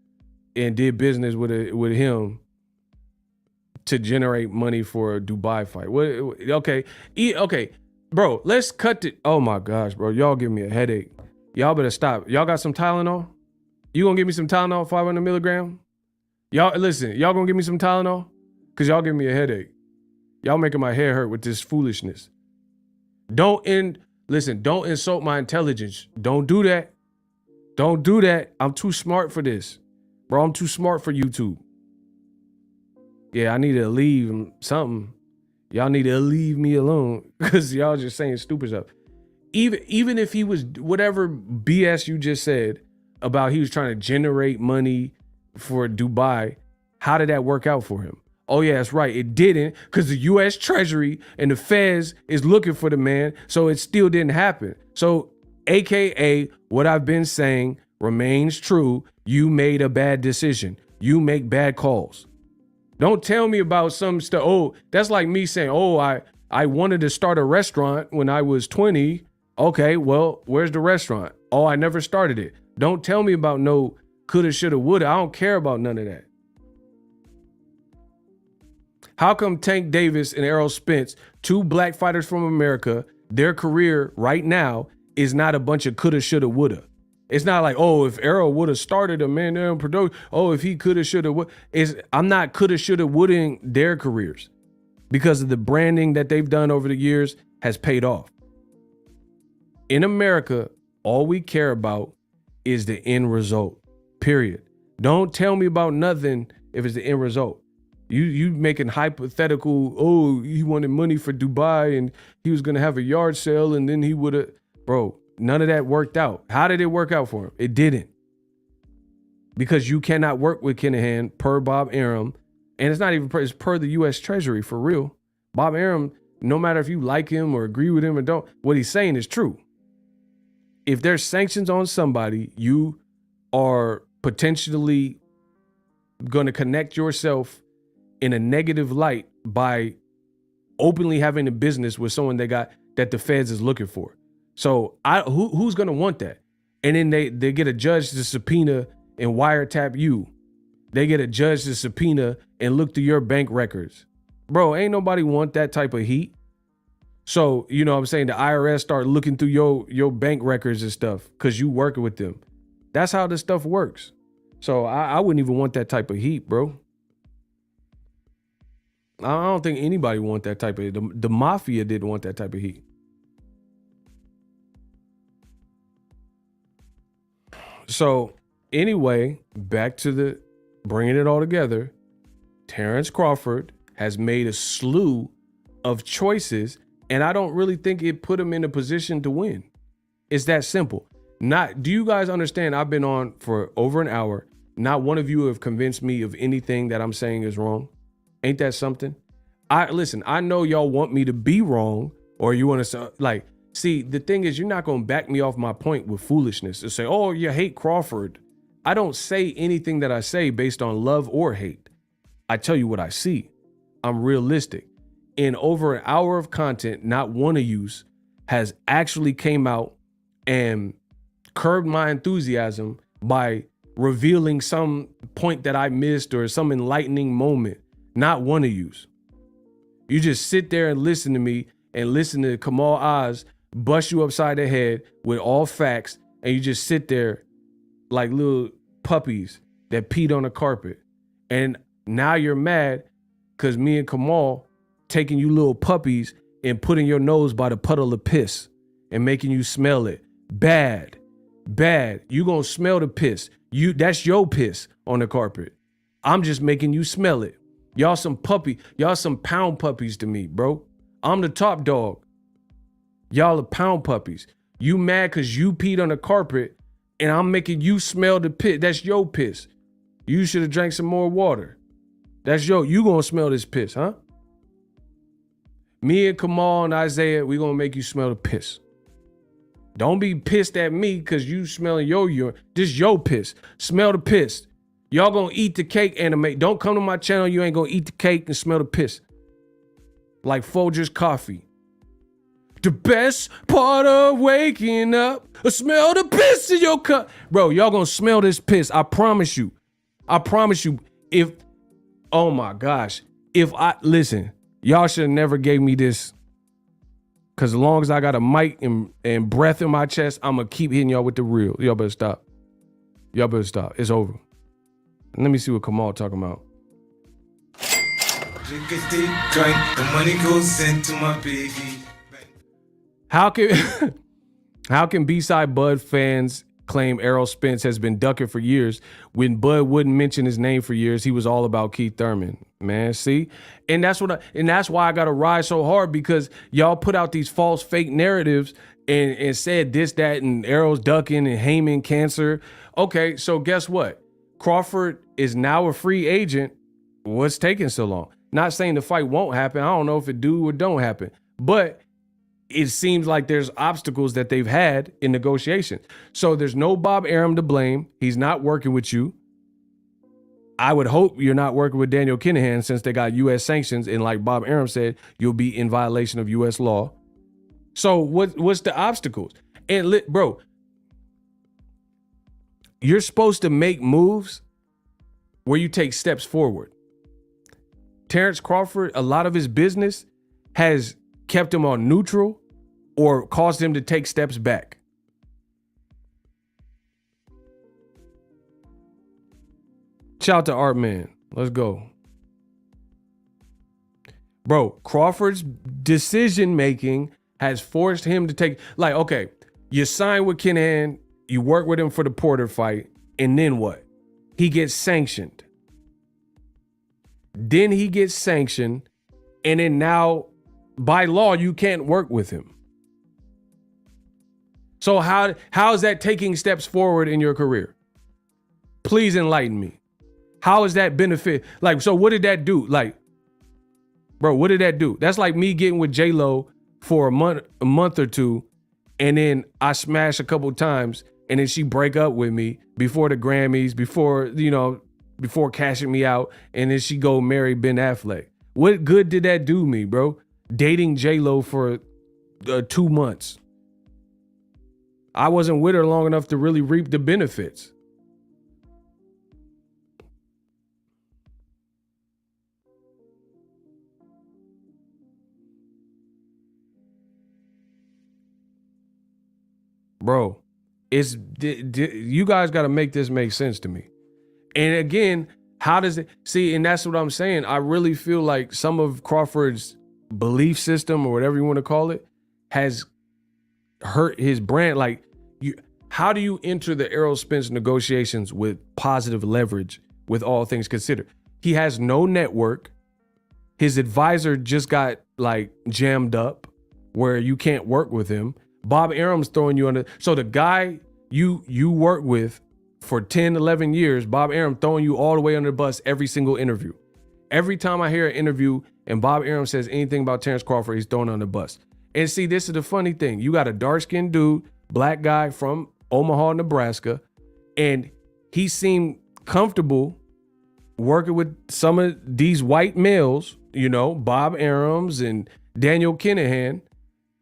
and did business with him to generate money for a Dubai fight. Okay, bro. Let's cut it. Oh my gosh, bro. Y'all give me a headache. Y'all better stop. Y'all got some Tylenol? You gonna give me some Tylenol, 500 milligram? Y'all, listen, y'all gonna give me some Tylenol? Cause y'all give me a headache. Y'all making my hair hurt with this foolishness. Don't insult my intelligence. Don't do that. Don't do that. I'm too smart for this. Bro, I'm too smart for YouTube. Yeah, I need to leave something. Y'all need to leave me alone. Cause y'all just saying stupid stuff. Even if he was whatever BS you just said about he was trying to generate money for Dubai, how did that work out for him? Oh yeah, that's right. It didn't, because the U.S. Treasury and the Feds is looking for the man, so it still didn't happen. So, AKA, what I've been saying remains true. You made a bad decision. You make bad calls. Don't tell me about some stuff. Oh, that's like me saying, oh, I wanted to start a restaurant when I was 20. Okay, well, where's the restaurant? Oh, I never started it. Don't tell me about no coulda, shoulda, woulda. I don't care about none of that. How come Tank Davis and Errol Spence, two black fighters from America, their career right now is not a bunch of coulda, shoulda, woulda? It's not like, oh, if Errol would have started a man down production, oh, if he coulda, shoulda, would. I'm not coulda, shoulda, woulda their careers because of the branding that they've done over the years has paid off. In America, all we care about is the end result, period. Don't tell me about nothing if it's the end result. You making hypothetical, oh, he wanted money for Dubai and he was going to have a yard sale and then he would have, bro, none of that worked out. How did it work out for him? It didn't. Because you cannot work with Kinahan per Bob Arum. And it's not even it's per the U.S. Treasury for real. Bob Arum, no matter if you like him or agree with him or don't, what he's saying is true. If there's sanctions on somebody, you are potentially going to connect yourself in a negative light by openly having a business with someone that the feds is looking for. So who's going to want that? And then they get a judge to subpoena and wiretap you. They get a judge to subpoena and look through your bank records. Bro, ain't nobody want that type of heat. So, you know what I'm saying? The IRS start looking through your bank records and stuff because you working with them. That's how this stuff works. So I wouldn't even want that type of heat, bro. I don't think anybody want that type of the mafia didn't want that type of heat. So anyway, back to the bringing it all together. Terence Crawford has made a slew of choices, and I don't really think it put him in a position to win. It's that simple. Do you guys understand? I've been on for over an hour. Not one of you have convinced me of anything that I'm saying is wrong. Ain't that something? Listen, I know y'all want me to be wrong, or you want to see, the thing is, you're not going to back me off my point with foolishness to say, oh, you hate Crawford. I don't say anything that I say based on love or hate. I tell you what I see. I'm realistic. In over an hour of content, not one of you has actually came out and curbed my enthusiasm by revealing some point that I missed or some enlightening moment. Not one of you. You just sit there and listen to me and listen to Kamal Oz bust you upside the head with all facts, and you just sit there like little puppies that peed on the carpet. And now you're mad because me and Kamal taking you little puppies and putting your nose by the puddle of piss and making you smell it. Bad. You gonna smell the piss. That's your piss on the carpet. I'm just making you smell it. Y'all some pound puppies to me, bro. I'm the top dog. Y'all are pound puppies. You mad because you peed on the carpet and I'm making you smell the piss. That's your piss. You should have drank some more water. You gonna smell this piss, huh? Me and Kamal and Isaiah, we gonna make you smell the piss. Don't be pissed at me because you smelling your urine. This your piss. Smell the piss. Y'all gonna eat the cake, anime. Don't come to my channel. You ain't gonna eat the cake and smell the piss. Like Folgers coffee. The best part of waking up, smell the piss in your cup. Bro, y'all gonna smell this piss. I promise you. Oh my gosh. Listen, y'all should have never gave me this. Cause as long as I got a mic and breath in my chest, I'm gonna keep hitting y'all with the real. Y'all better stop. It's over. Let me see what Kamal talking about. The money goes into my baby. How can B-Side Bud fans claim Errol Spence has been ducking for years when Bud wouldn't mention his name for years? He was all about Keith Thurman. Man, see? And that's why I gotta ride so hard, because y'all put out these false fake narratives and said this, that, and Errol's ducking and Heyman cancer. Okay, so guess what? Crawford is now a free agent. What's taking so long? Not saying the fight won't happen. I don't know if it do or don't happen. But it seems like there's obstacles that they've had in negotiations. So there's no Bob Arum to blame. He's not working with you. I would hope you're not working with Daniel Kinahan since they got U.S. sanctions. And like Bob Arum said, you'll be in violation of U.S. law. So what's the obstacles? And bro, you're supposed to make moves where you take steps forward. Terence Crawford, a lot of his business has kept him on neutral or caused him to take steps back. Shout out to Art Man. Let's go. Bro, Crawford's decision making has forced him to take, like, okay, you sign with Kinahan, you work with him for the Porter fight, and then what? He gets sanctioned. Then he gets sanctioned, and then now, by law, you can't work with him. So how is that taking steps forward in your career? Please enlighten me. How is that benefit? Like, so what did that do? Like, bro, what did that do? That's like me getting with J-Lo for a month or two, and then I smash a couple times, and then she break up with me before the Grammys, before cashing me out, and then she go marry Ben Affleck. What good did that do me, bro? Dating J-Lo for 2 months. I wasn't with her long enough to really reap the benefits. Bro, you guys got to make this make sense to me. And again, how does it see? And that's what I'm saying. I really feel like some of Crawford's belief system, or whatever you want to call it, has hurt his brand. Like, how do you enter the Errol Spence negotiations with positive leverage, with all things considered? He has no network. His advisor just got like jammed up where you can't work with him. Bob Arum's throwing you under. So the guy you work with for 10, 11 years, Bob Arum throwing you all the way under the bus every single interview. Every time I hear an interview and Bob Arum says anything about Terence Crawford, he's thrown under the bus. And see, this is the funny thing. You got a dark-skinned dude, black guy from Omaha, Nebraska, and he seemed comfortable working with some of these white males, Bob Arums and Daniel Kinahan.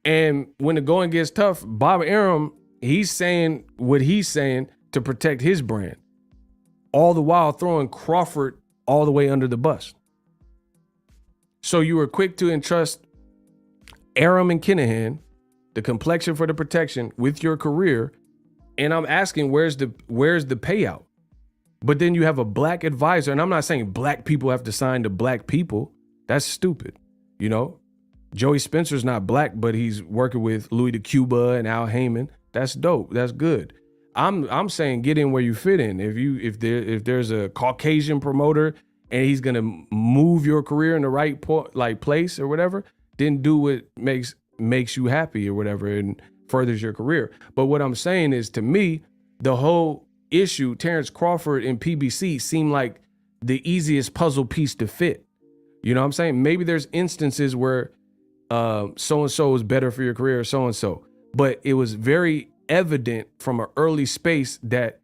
And when the going gets tough, Bob Arum, he's saying what he's saying to protect his brand, all the while throwing Crawford all the way under the bus. So you were quick to entrust Arum and Kinahan, the complexion for the protection, with your career. And I'm asking, where's the payout? But then you have a black advisor, and I'm not saying black people have to sign to black people. That's stupid, Joey Spencer's not black, but he's working with Louis de Cuba and Al Heyman. That's dope. That's good. I'm saying get in where you fit in. If there's a Caucasian promoter and he's gonna move your career in the right place or whatever, then do what makes you happy or whatever and furthers your career. But what I'm saying is, to me, the whole issue, Terence Crawford and PBC seem like the easiest puzzle piece to fit. You know what I'm saying? Maybe there's instances where so-and-so is better for your career, so-and-so. But it was very evident from an early space that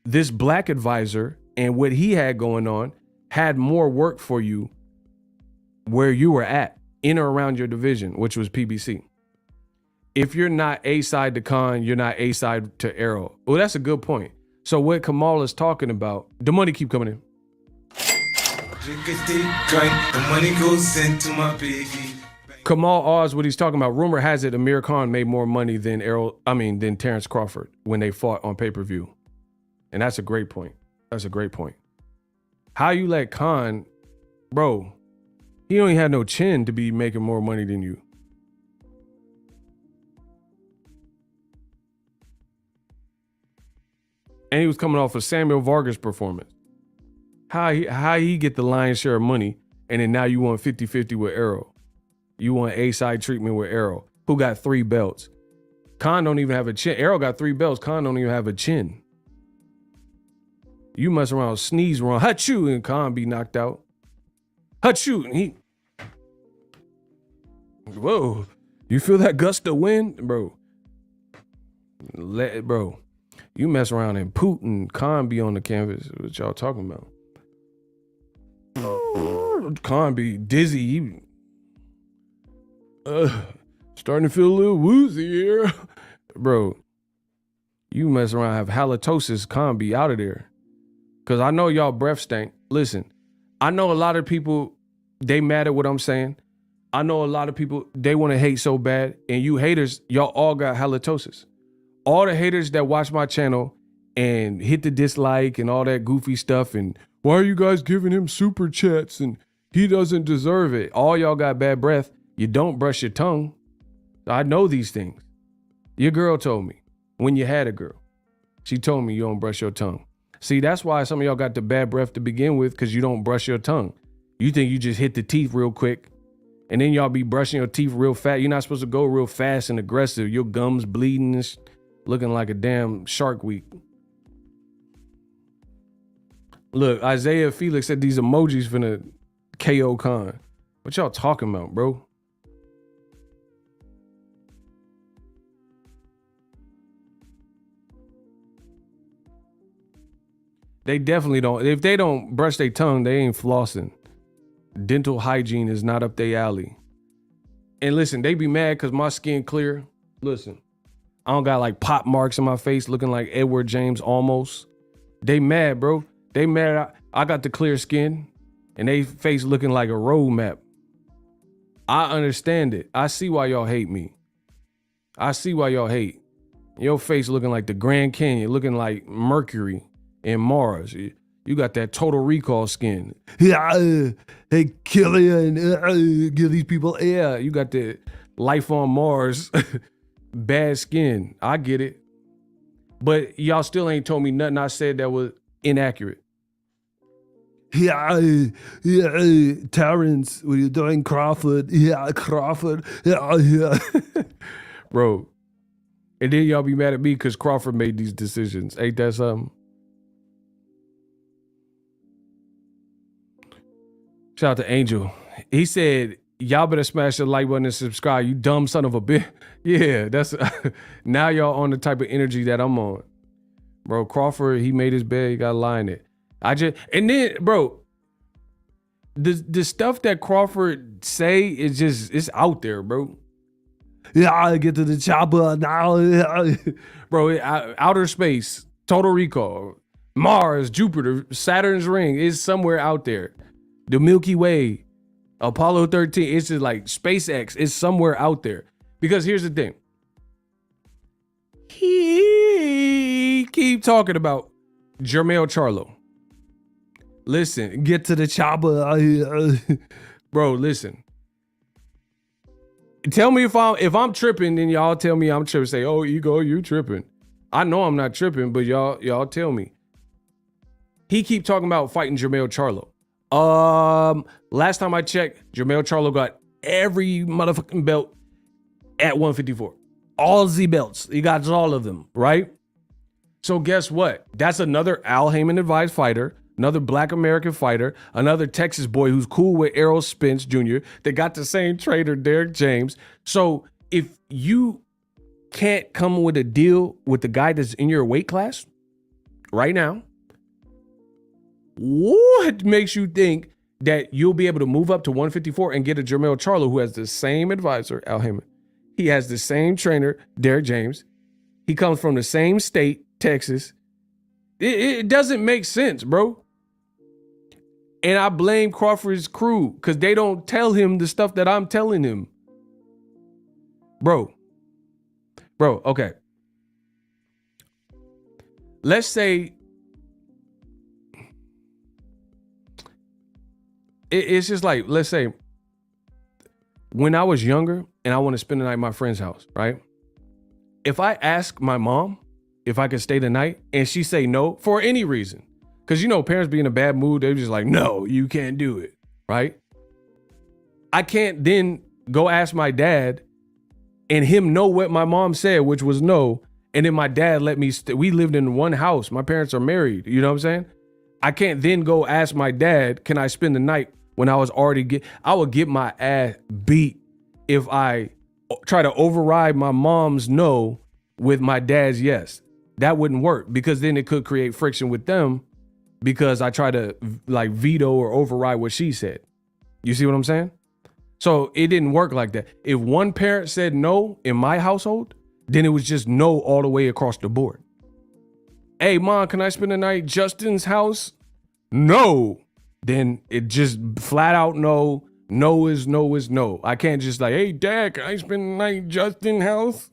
this black advisor and what he had going on had more work for you where you were at, in or around your division, which was PBC. If you're not A-side to Khan, you're not A-side to Errol. Well, that's a good point. So what Kamal is talking about, the money keep coming in. The money goes into my piggy. Kamal Oz, what he's talking about, rumor has it Amir Khan made more money than than Terence Crawford when they fought on pay-per-view. And that's a great point. That's a great point. How you let Khan, bro, he don't even have no chin to be making more money than you. And he was coming off a Samuel Vargas performance. How he get the lion's share of money, and then now you want 50-50 with Errol. You want A-side treatment with Errol, who got 3 belts. Khan don't even have a chin. Errol got 3 belts. Khan don't even have a chin. You mess around, sneeze wrong, hachoo, and Khan be knocked out. Hachoo, and he. Whoa, you feel that gust of wind, bro? Bro, you mess around and Putin, Khan be on the canvas. What y'all talking about? Khan be dizzy. Starting to feel a little woozy here. Bro, you mess around, have halitosis, Khan be out of there. Because I know y'all breath stank. Listen, I know a lot of people They mad at what I'm saying. I know a lot of people, they want to hate so bad. And you haters, y'all all got halitosis. All the haters that watch my channel and hit the dislike and all that goofy stuff. And why are you guys giving him super chats? And he doesn't deserve it. All y'all got bad breath. You don't brush your tongue. I know these things. Your girl told me when you had a girl. She told me you don't brush your tongue. See, that's why some of y'all got the bad breath to begin with, because you don't brush your tongue. You think you just hit the teeth real quick, and then y'all be brushing your teeth real fast. You're not supposed to go real fast and aggressive. Your gums bleeding and looking like a damn Shark Week. Look, Isaiah Felix said these emojis finna KO Khan. What y'all talking about, bro? They definitely don't. If they don't brush their tongue, they ain't flossing. Dental hygiene is not up their alley. And listen, they be mad because my skin clear. Listen, I don't got like pop marks in my face looking like Edward James almost. They mad, bro. They mad. I got the clear skin and they face looking like a road map. I understand it. I see why y'all hate me. I see why y'all hate. Your face looking like the Grand Canyon, looking like Mercury and Mars. You got that Total Recall skin. Yeah, hey, Killian, give these people air. You got the Life on Mars, bad skin. I get it. But y'all still ain't told me nothing I said that was inaccurate. Yeah, Terence, what are you doing, Crawford? Yeah, Crawford. Yeah. Bro, and then y'all be mad at me because Crawford made these decisions. Ain't that something? Shout out to Angel. He said, y'all better smash the like button and subscribe, you dumb son of a bitch. Yeah, that's now y'all on the type of energy that I'm on. Bro, Crawford, he made his bed, he got to lie in it. And then, bro, the stuff that Crawford say is just, it's out there, bro. Yeah, I get to the chopper now. Bro, outer space, Total Recall, Mars, Jupiter, Saturn's ring is somewhere out there. The Milky Way, Apollo 13, it's just like SpaceX is somewhere out there. Because here's the thing. He keep talking about Jermell Charlo. Listen, get to the chopper. Bro, listen. Tell me if I'm tripping, then y'all tell me I'm tripping. Say, oh, Ego, you tripping. I know I'm not tripping, but y'all tell me. He keep talking about fighting Jermell Charlo. Last time I checked, Jermell Charlo got every motherfucking belt at 154. All Z belts. He got all of them, right? So guess what? That's another Al Heyman advised fighter, another Black American fighter, another Texas boy who's cool with Errol Spence Jr. They got the same trainer, Derek James. So if you can't come with a deal with the guy that's in your weight class right now, what makes you think that you'll be able to move up to 154 and get a Jermell Charlo who has the same advisor, Al Heyman? He has the same trainer, Derek James. He comes from the same state, Texas. It doesn't make sense, bro. And I blame Crawford's crew because they don't tell him the stuff that I'm telling him. Bro, okay. Let's say it's just like, let's say when I was younger and I want to spend the night at my friend's house, right? If I ask my mom if I could stay the night and she say no for any reason, because, you know, parents be in a bad mood. They're just like, no, you can't do it, right? I can't then go ask my dad and him know what my mom said, which was no. And then my dad let me, we lived in one house. My parents are married. You know what I'm saying? I can't then go ask my dad, can I spend the night when I was already I would get my ass beat if I try to override my mom's no with my dad's yes. That wouldn't work because then it could create friction with them because I try to like veto or override what she said. You see what I'm saying? So it didn't work like that. If one parent said no in my household, then it was just no all the way across the board. Hey, mom, can I spend the night at Justin's house? No. Then it just flat out no. No is no is no. I can't just like, hey, Dad, can I spend the night just in house?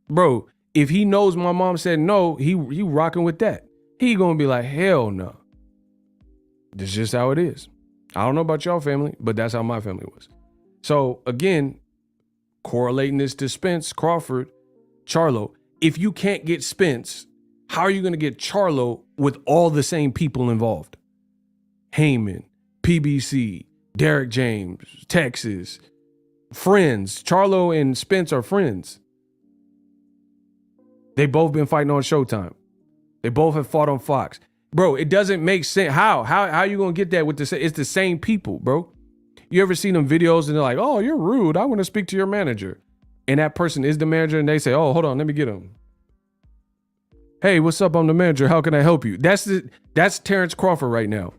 Bro, if he knows my mom said no, he rocking with that. He gonna be like, hell no. That's just how it is. I don't know about y'all family, but that's how my family was. So again, correlating this to Spence, Crawford, Charlo. If you can't get Spence, how are you gonna get Charlo with all the same people involved? Heyman, PBC, Derek James, Texas, friends. Charlo and Spence are friends. They both been fighting on Showtime. They both have fought on Fox. Bro, it doesn't make sense. How are you gonna get that with the? It's the same people, bro. You ever seen them videos and they're like, "Oh, you're rude. I want to speak to your manager," and that person is the manager, and they say, "Oh, hold on, let me get him." Hey, what's up? I'm the manager. How can I help you? That's Terence Crawford right now.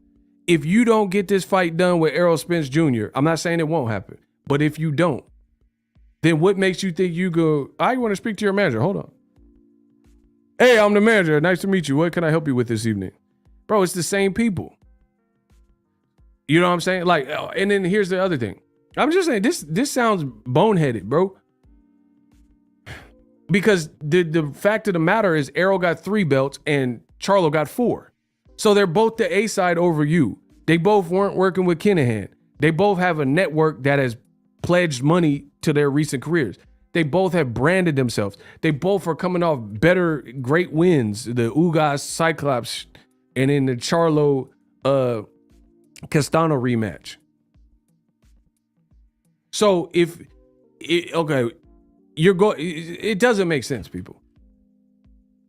If you don't get this fight done with Errol Spence Jr., I'm not saying it won't happen, but if you don't, then what makes you think you go? I want to speak to your manager. Hold on. Hey, I'm the manager. Nice to meet you. What can I help you with this evening? Bro, it's the same people. You know what I'm saying? Like, and then here's the other thing. I'm just saying this sounds boneheaded, bro. Because the fact of the matter is Errol got 3 belts and Charlo got 4. So they're both the A side over you. They both weren't working with Kinahan. They both have a network that has pledged money to their recent careers. They both have branded themselves. They both are coming off better, great wins. The Ugas Cyclops and in the Charlo Castano rematch. So it doesn't make sense, people.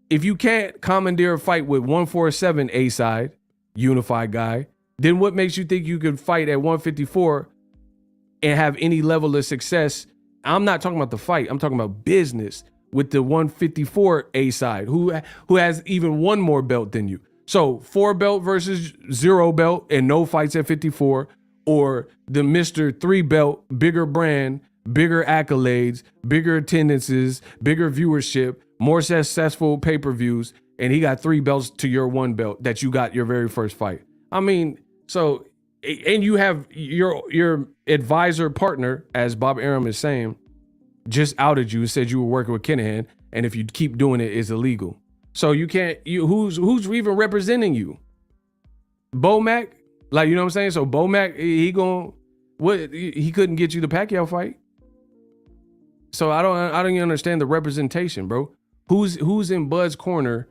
If you can't commandeer a fight with 147 A side, unified guy, then what makes you think you could fight at 154 and have any level of success? I'm not talking about the fight. I'm talking about business with the 154 A side, who has even one more belt than you. So 4 belt versus 0 belt and no fights at 54, or the Mr. 3 belt, bigger brand, bigger accolades, bigger attendances, bigger viewership, more successful pay-per-views, and he got 3 belts to your 1 belt that you got your very first fight. I mean, so, and you have your advisor partner, as Bob Arum is saying, just outed you and said you were working with Kinahan, and if you keep doing it, it's illegal. So you can't, who's even representing you? Bomac? Like, you know what I'm saying? So Bomac, he couldn't get you the Pacquiao fight. So I don't even understand the representation, bro. Who's in Bud's corner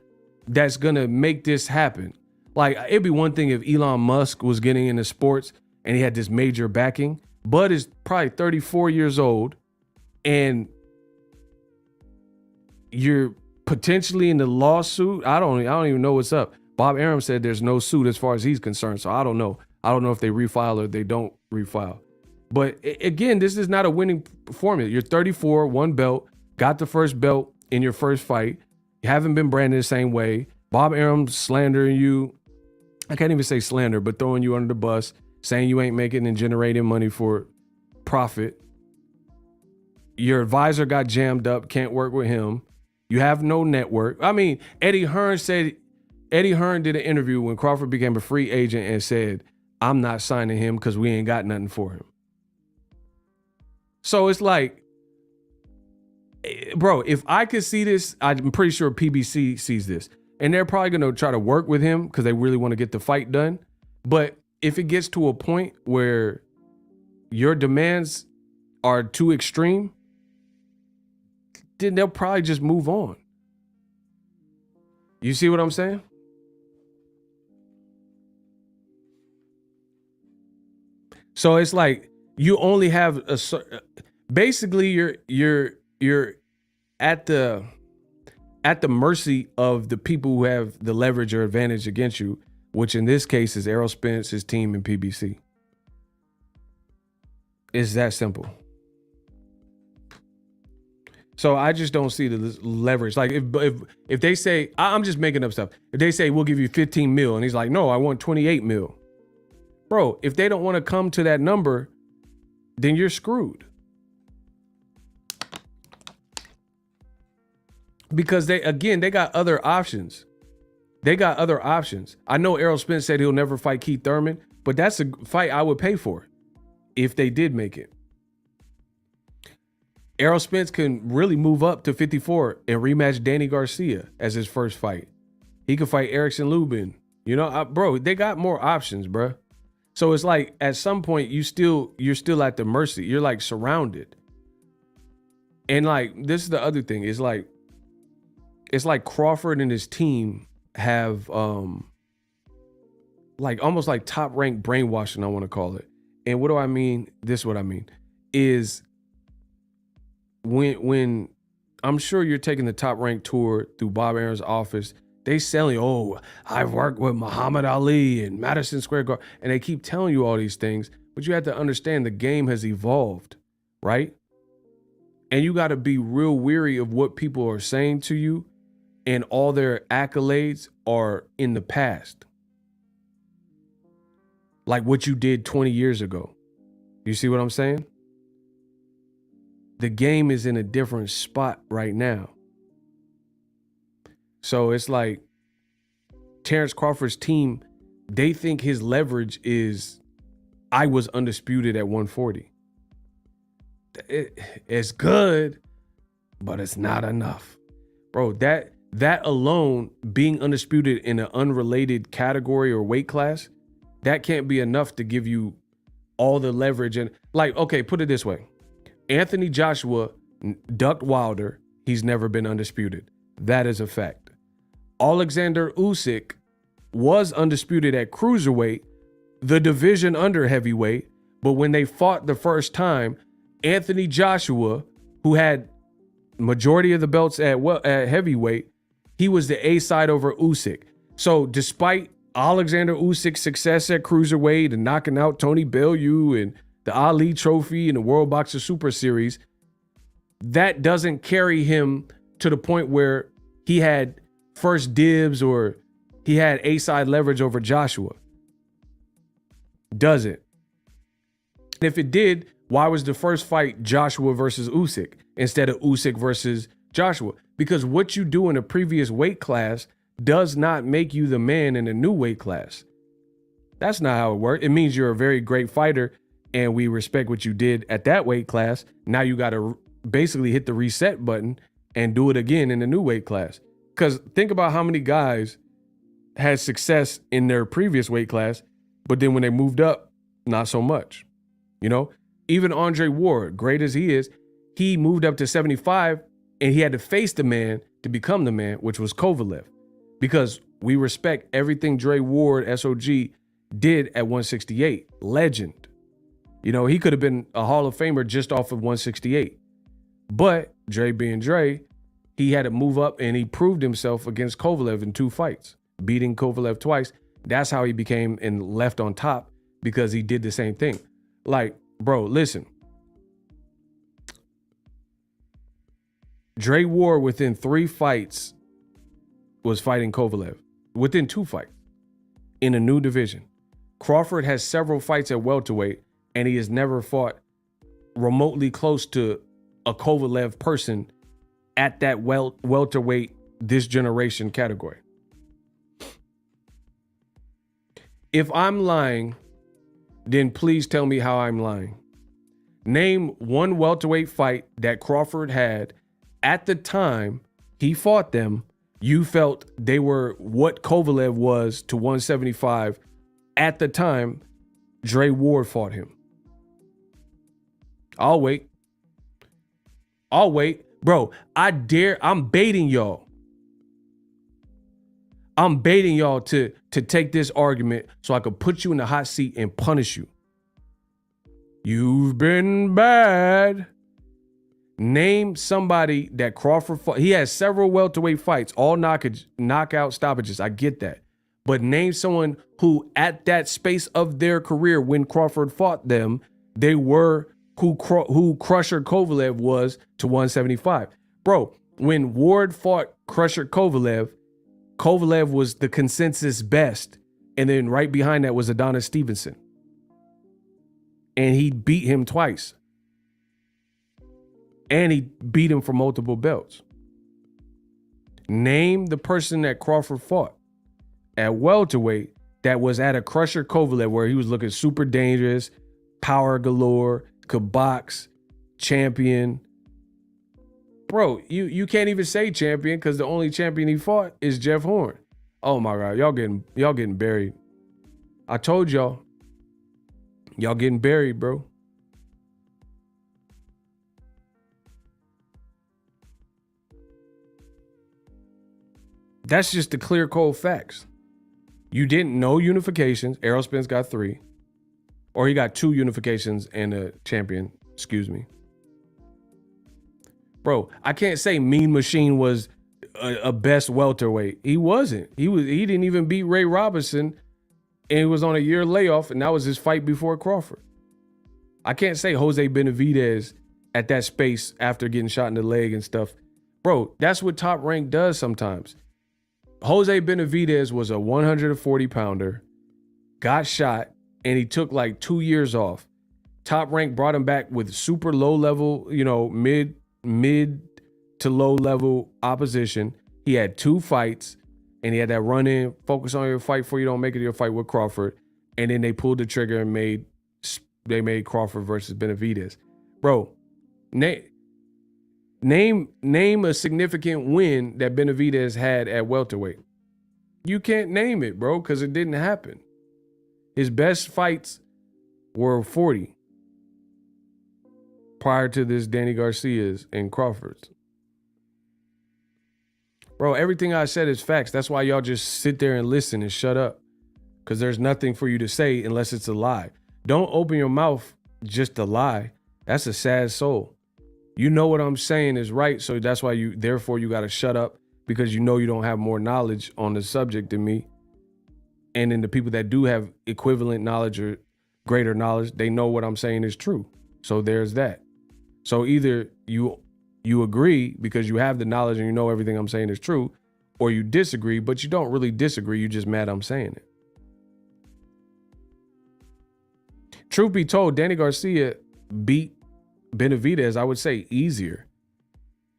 that's gonna make this happen? Like, it'd be one thing if Elon Musk was getting into sports and he had this major backing. Bud is probably 34 years old, and you're potentially in the lawsuit. I don't even know what's up. Bob Arum said there's no suit as far as he's concerned, so I don't know. I don't know if they refile or they don't refile. But again, this is not a winning formula. You're 34, 1 belt, got the first belt in your first fight. You haven't been branded the same way. Bob Arum slandering you. I can't even say slander, but throwing you under the bus, saying you ain't making and generating money for profit. Your advisor got jammed up, can't work with him. You have no network. I mean, Eddie Hearn did an interview when Crawford became a free agent and said, I'm not signing him because we ain't got nothing for him. So it's like, bro, if I could see this, I'm pretty sure PBC sees this. And they're probably going to try to work with him because they really want to get the fight done. But if it gets to a point where your demands are too extreme, then they'll probably just move on. You see what I'm saying? So it's like you only have basically you're at the mercy of the people who have the leverage or advantage against you, which in this case is Errol Spence, his team, and PBC. It's that simple. So I just don't see the leverage. Like if they say, I'm just making up stuff. If they say we'll give you 15 mil, and he's like, no, I want 28 mil. Bro, if they don't want to come to that number, then you're screwed. Because they got other options. I know Errol Spence said he'll never fight Keith Thurman, but that's a fight I would pay for. if they did make it. Errol Spence can really move up to 54 and rematch Danny Garcia as his first fight. He could fight Erickson Lubin. You know, bro, they got more options, bro. So it's like at some point you're still at the mercy. You're like surrounded. And like this is the other thing. It's like Crawford and his team have like almost like top ranked brainwashing, I want to call it. And what do I mean? This is what I mean is when I'm sure you're taking the top ranked tour through Bob Aaron's office, they selling, oh, I've worked with Muhammad Ali and Madison Square Garden, and they keep telling you all these things, but you have to understand the game has evolved, right? And you got to be real weary of what people are saying to you, and all their accolades are in the past. Like what you did 20 years ago. You see what I'm saying? The game is in a different spot right now. So it's like Terence Crawford's team, they think his leverage is, I was undisputed at 140. It's good, but it's not enough. Bro, that alone, being undisputed in an unrelated category or weight class, that can't be enough to give you all the leverage. And like, okay, put it this way. Anthony Joshua ducked Wilder. He's never been undisputed. That is a fact. Alexander Usyk was undisputed at cruiserweight, the division under heavyweight. But when they fought the first time, Anthony Joshua, who had majority of the belts at heavyweight, he was the A side over Usyk. So despite Alexander Usyk's success at cruiserweight and knocking out Tony Bellew and the Ali Trophy and the World Boxer Super Series, that doesn't carry him to the point where he had first dibs or he had A-side leverage over Joshua. Does it? And if it did, why was the first fight Joshua versus Usyk instead of Usyk versus Joshua? Because what you do in a previous weight class does not make you the man in a new weight class. That's not how it works. It means you're a very great fighter and we respect what you did at that weight class. Now you got to basically hit the reset button and do it again in the new weight class. Because think about how many guys had success in their previous weight class, but then when they moved up, not so much. You know, even Andre Ward, great as he is, he moved up to 75 and he had to face the man to become the man, which was Kovalev. Because we respect everything Dre Ward, SOG, did at 168. Legend. You know, he could have been a Hall of Famer just off of 168. But Dre being Dre, he had to move up and he proved himself against Kovalev in 2 fights, beating Kovalev twice. That's how he became and left on top, because he did the same thing. Like, bro, listen. Dre Ward within 3 fights was fighting Kovalev. Within 2 fights in a new division. Crawford has several fights at welterweight and he has never fought remotely close to a Kovalev person at that welterweight this generation category. If I'm lying, then please tell me how I'm lying. Name one welterweight fight that Crawford had at the time he fought them. You felt they were what Kovalev was to 175 at the time Dre Ward fought him. I'll wait. Bro, I'm baiting y'all. I'm baiting y'all to take this argument so I could put you in the hot seat and punish you. You've been bad. Name somebody that Crawford fought. He has several welterweight fights, all knockout stoppages. I get that. But name someone who at that space of their career when Crawford fought them, they were who Crusher Kovalev was to 175. Bro, when Ward fought Crusher Kovalev, Kovalev was the consensus best. And then right behind that was Adonis Stevenson. And he beat him twice. And he beat him for multiple belts. Name the person that Crawford fought at welterweight that was at a Crusher Kovalev where he was looking super dangerous, power galore, could box, champion. Bro, you can't even say champion because the only champion he fought is Jeff Horn. Oh my God, y'all getting buried. I told y'all getting buried, bro. That's just the clear cold facts. You didn't know unifications. Errol Spence got 3. Or he got 2 unifications and a champion, excuse me. Bro, I can't say Mean Machine was a best welterweight. He wasn't. He didn't even beat Ray Robinson, and he was on a year layoff, and that was his fight before Crawford. I can't say Jose Benavidez at that space after getting shot in the leg and stuff. Bro, that's what Top Rank does sometimes. Jose Benavidez was a 140 pounder, got shot, and he took like 2 years off. Top Rank brought him back with super low level, mid to low level opposition. He had 2 fights, and he had that run in, focus on your fight before you don't make it to your fight with Crawford. And then they pulled the trigger and made Crawford versus Benavidez. Bro, name a significant win that Benavidez had at welterweight. You can't name it, bro, because it didn't happen. His best fights were 40 prior to this Danny Garcia's and Crawford's. Bro, everything I said is facts. That's why y'all just sit there and listen and shut up, because there's nothing for you to say unless it's a lie. Don't open your mouth just to lie. That's a sad soul. You know what I'm saying is right, so that's why you got to shut up, because you know you don't have more knowledge on the subject than me. And then the people that do have equivalent knowledge or greater knowledge, they know what I'm saying is true. So there's that. So either you agree because you have the knowledge and you know everything I'm saying is true, or you disagree, but you don't really disagree. You just mad I'm saying it. Truth be told, Danny Garcia beat Benavidez, I would say, easier.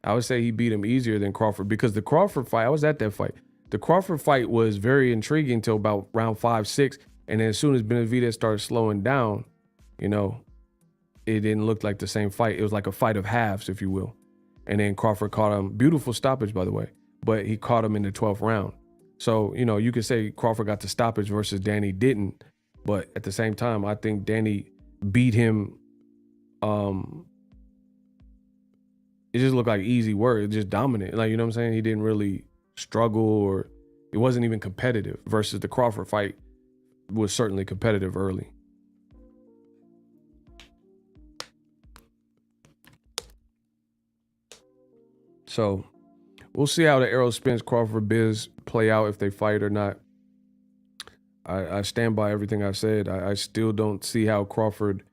I would say he beat him easier than Crawford, because the Crawford fight, I was at that fight. The Crawford fight was very intriguing till about round 5, 6. And then as soon as Benavidez started slowing down, it didn't look like the same fight. It was like a fight of halves, if you will. And then Crawford caught him. Beautiful stoppage, by the way. But he caught him in the 12th round. So, you could say Crawford got the stoppage versus Danny didn't. But at the same time, I think Danny beat him. It just looked like easy work. It just dominant. Like, you know what I'm saying? He didn't really struggle, or it wasn't even competitive, versus the Crawford fight was certainly competitive early. So we'll see how the Errol Spence Crawford biz play out, if they fight or not. I stand by everything I said. I still don't see how Crawford,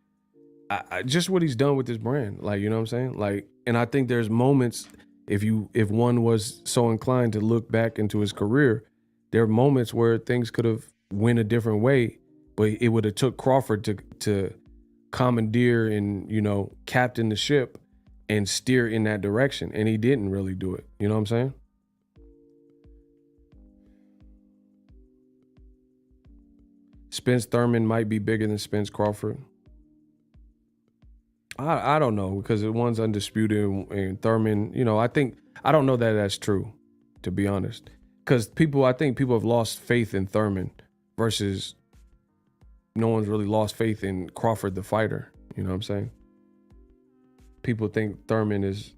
just what he's done with this brand. Like, you know what I'm saying? Like, and I think there's moments, if one was so inclined to look back into his career, there are moments where things could have went a different way, but it would have took Crawford to commandeer and, captain the ship and steer in that direction. And he didn't really do it. You know what I'm saying? Spence Thurman might be bigger than Spence Crawford. I don't know, because one's undisputed and Thurman, I don't know that that's true, to be honest. Because I think people have lost faith in Thurman versus no one's really lost faith in Crawford the fighter. You know what I'm saying? People think Thurman is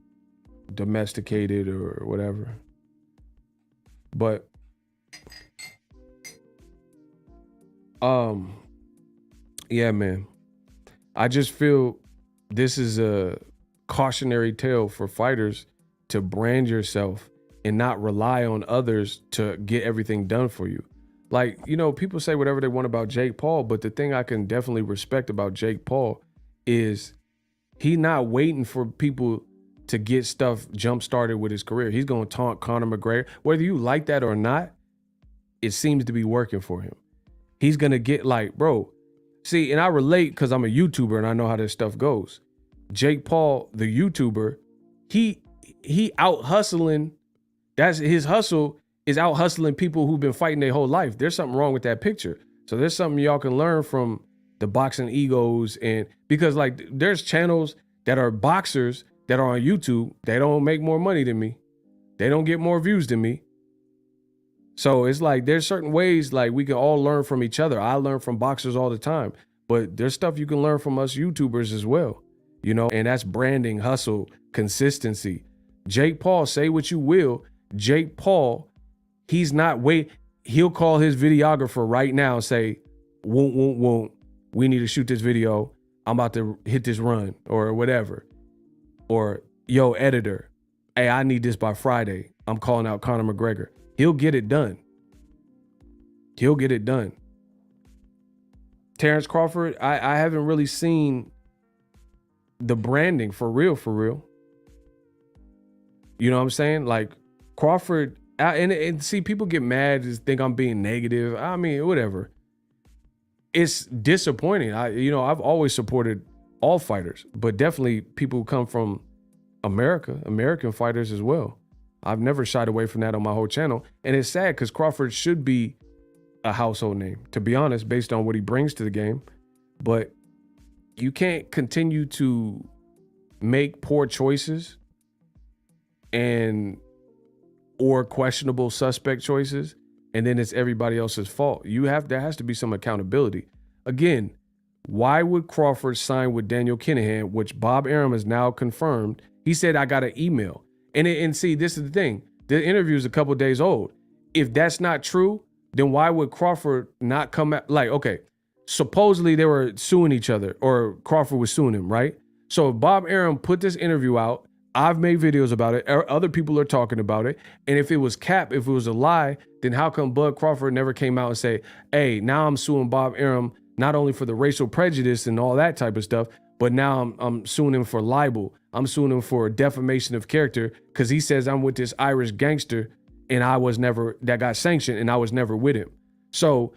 domesticated or whatever. But yeah, man. I just feel this is a cautionary tale for fighters to brand yourself and not rely on others to get everything done for you. Like, people say whatever they want about Jake Paul, but the thing I can definitely respect about Jake Paul is he not waiting for people to get stuff jump started with his career. He's going to taunt Conor McGregor. Whether you like that or not, it seems to be working for him. He's going to get bro, see, and I relate because I'm a YouTuber and I know how this stuff goes. Jake Paul, the YouTuber, he out hustling. That's his hustle, is out hustling people who've been fighting their whole life. There's something wrong with that picture. So there's something y'all can learn from the boxing egos, and because like there's channels that are boxers that are on YouTube, they don't make more money than me. They don't get more views than me. So it's like there's certain ways like we can all learn from each other. I learn from boxers all the time, but there's stuff you can learn from us YouTubers as well, you know, and that's branding, hustle, consistency. Jake Paul, say what you will. Jake Paul, he's not he'll call his videographer right now and say, won't, we need to shoot this video. I'm about to hit this run or whatever. Or, yo, editor, hey, I need this by Friday. I'm calling out Conor McGregor. He'll get it done. He'll get it done. Terence Crawford, I haven't really seen the branding for real. You know what I'm saying? Like Crawford, and see, people get mad, just think I'm being negative. I mean, whatever. It's disappointing. I've always supported all fighters, but definitely people who come from American fighters as well. I've never shied away from that on my whole channel. And it's sad because Crawford should be a household name, to be honest, based on what he brings to the game. But you can't continue to make poor choices or questionable suspect choices, and then it's everybody else's fault. There has to be some accountability. Again, why would Crawford sign with Daniel Kinahan, which Bob Arum has now confirmed? He said, I got an email. And see, this is the thing. The interview is a couple days old. If that's not true, then why would Crawford not come out? Like, okay, supposedly they were suing each other, or Crawford was suing him, right? So if Bob Arum put this interview out, I've made videos about it, other people are talking about it, and if it was cap, if it was a lie, then how come Bud Crawford never came out and say, hey, now I'm suing Bob Arum, not only for the racial prejudice and all that type of stuff, but now I'm suing him for libel. I'm suing him for defamation of character because he says I'm with this Irish gangster and that got sanctioned and I was never with him. So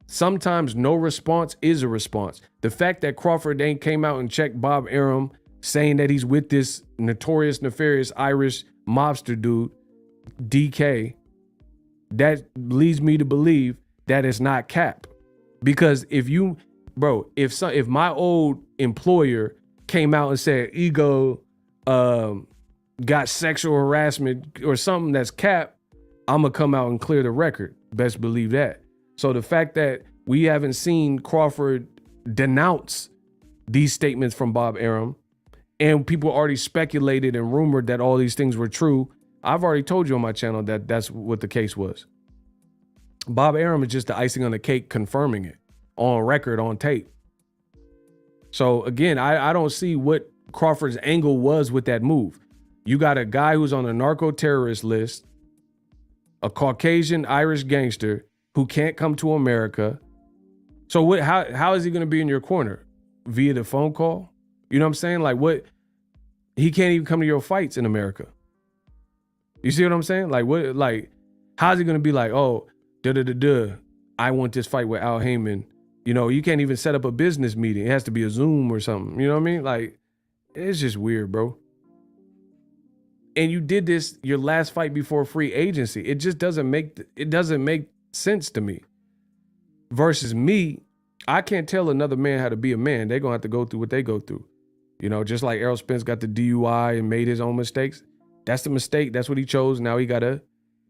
sometimes no response is a response. The fact that Crawford ain't came out and checked Bob Arum saying that he's with this notorious, nefarious Irish mobster dude, DK, that leads me to believe that it's not cap. Because if my old employer came out and said Ego got sexual harassment or something that's cap, I'm gonna come out and clear the record. Best believe that. So the fact that we haven't seen Crawford denounce these statements from Bob Arum, and people already speculated and rumored that all these things were true, I've already told you on my channel that that's what the case was. Bob Arum is just the icing on the cake, confirming it on record, on tape. So again, I don't see what Crawford's angle was with that move. You got a guy who's on a narco-terrorist list, a Caucasian Irish gangster who can't come to America. So how is he going to be in your corner? Via the phone call? You know what I'm saying? Like what? He can't even come to your fights in America. You see what I'm saying? Like what? Like how's he going to be like, oh, I want this fight with Al Heyman. You know, you can't even set up a business meeting. It has to be a Zoom or something. You know what I mean? Like, it's just weird, bro. And you did this your last fight before free agency. It just doesn't make sense to me. Versus me, I can't tell another man how to be a man. They're gonna have to go through what they go through. You know, just like Errol Spence got the DUI and made his own mistakes. That's the mistake. That's what he chose. Now he gotta,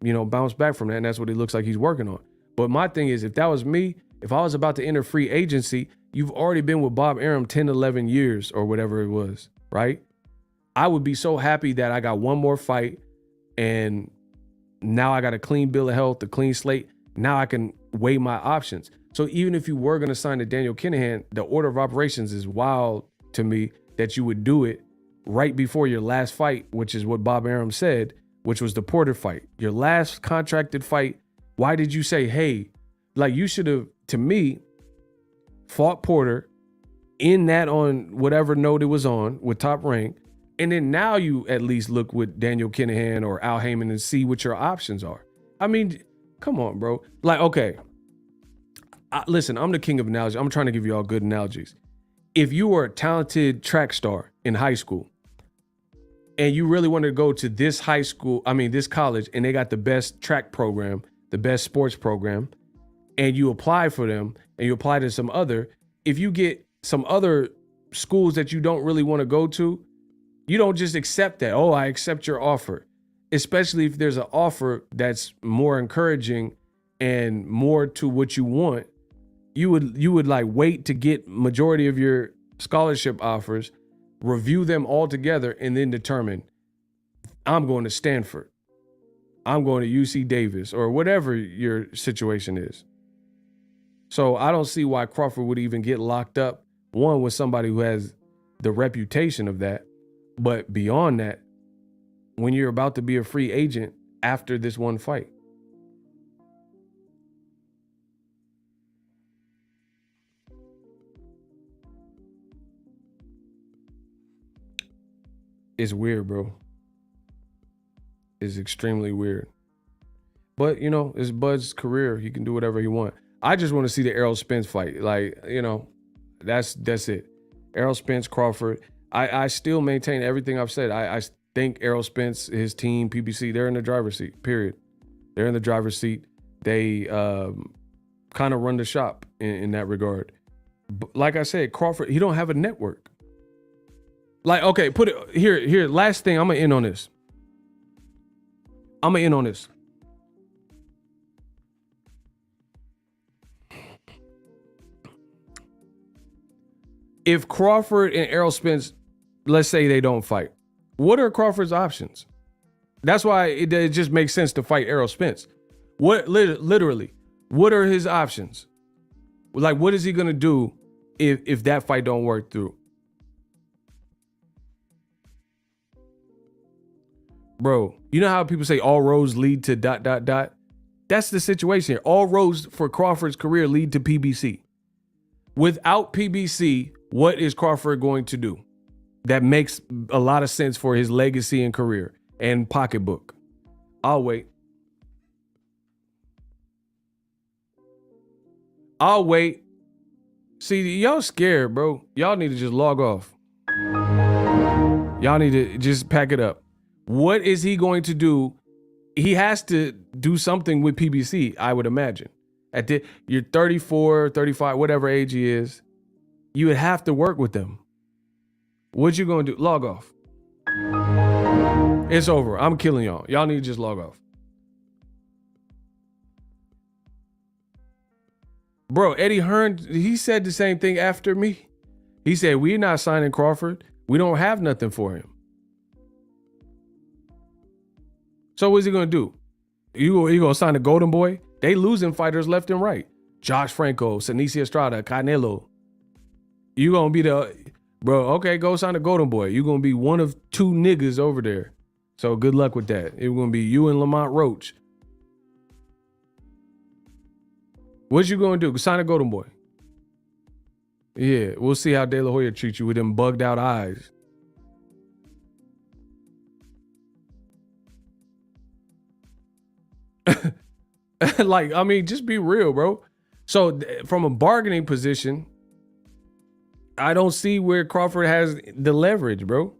bounce back from that. And that's what it looks like he's working on. But my thing is, if that was me, if I was about to enter free agency, you've already been with Bob Arum 10, 11 years or whatever it was, right? I would be so happy that I got one more fight and now I got a clean bill of health, a clean slate. Now I can weigh my options. So even if you were going to sign to Daniel Kinahan, the order of operations is wild to me that you would do it right before your last fight, which is what Bob Arum said, which was the Porter fight. Your last contracted fight. Why did you say, hey, like you should have, to me, fought Porter in that on whatever note it was on with Top Rank. And then now you at least look with Daniel Kinahan or Al Heyman and see what your options are. I mean, come on, bro. Like, okay. Listen, I'm the king of analogies. I'm trying to give you all good analogies. If you were a talented track star in high school and you really wanted to go to this this college, and they got the best track program, the best sports program, and you apply for them and you apply to some other, if you get some other schools that you don't really want to go to, you don't just accept that. Oh, I accept your offer. Especially if there's an offer that's more encouraging and more to what you want. You would like wait to get majority of your scholarship offers, review them all together, and then determine, I'm going to Stanford, I'm going to UC Davis, or whatever your situation is. So I don't see why Crawford would even get locked up, one, with somebody who has the reputation of that. But beyond that, when you're about to be a free agent after this one fight. It's weird, bro. It's extremely weird. But, you know, it's Bud's career. He can do whatever he wants. I just want to see the Errol Spence fight. Like, you know, that's it. Errol Spence, Crawford. I still maintain everything I've said. I think Errol Spence, his team, PBC, they're in the driver's seat, period. They're in the driver's seat. They kind of run the shop in that regard. But like I said, Crawford, he don't have a network. Like, okay, put it here. Last thing, I'm going to end on this. If Crawford and Errol Spence, let's say they don't fight, what are Crawford's options? That's why it just makes sense to fight Errol Spence. What literally, what are his options? Like, what is he gonna do if that fight don't work through? Bro, you know how people say all roads lead to ... That's the situation here. All roads for Crawford's career lead to PBC. Without PBC, what is Crawford going to do? That makes a lot of sense for his legacy and career and pocketbook. I'll wait. See, y'all scared, bro. Y'all need to just log off. Y'all need to just pack it up. What is he going to do? He has to do something with PBC, I would imagine. You're 34, 35, whatever age he is. You would have to work with them. What you gonna do? Log off. It's over. I'm killing y'all. Y'all need to just log off. Bro, Eddie Hearn, he said the same thing after me. He said, we're not signing Crawford. We don't have nothing for him. So what's he gonna do? You gonna sign a Golden Boy? They losing fighters left and right. Josh Franco, Sanicia Estrada, Canelo. You gonna be bro, okay, go sign a Golden Boy. You gonna be one of two niggas over there. So good luck with that. It's gonna be you and Lamont Roach. What you gonna do? Sign a Golden Boy. Yeah, we'll see how De La Hoya treats you with them bugged out eyes. Like, I mean, just be real, bro. So from a bargaining position, I don't see where Crawford has the leverage, bro.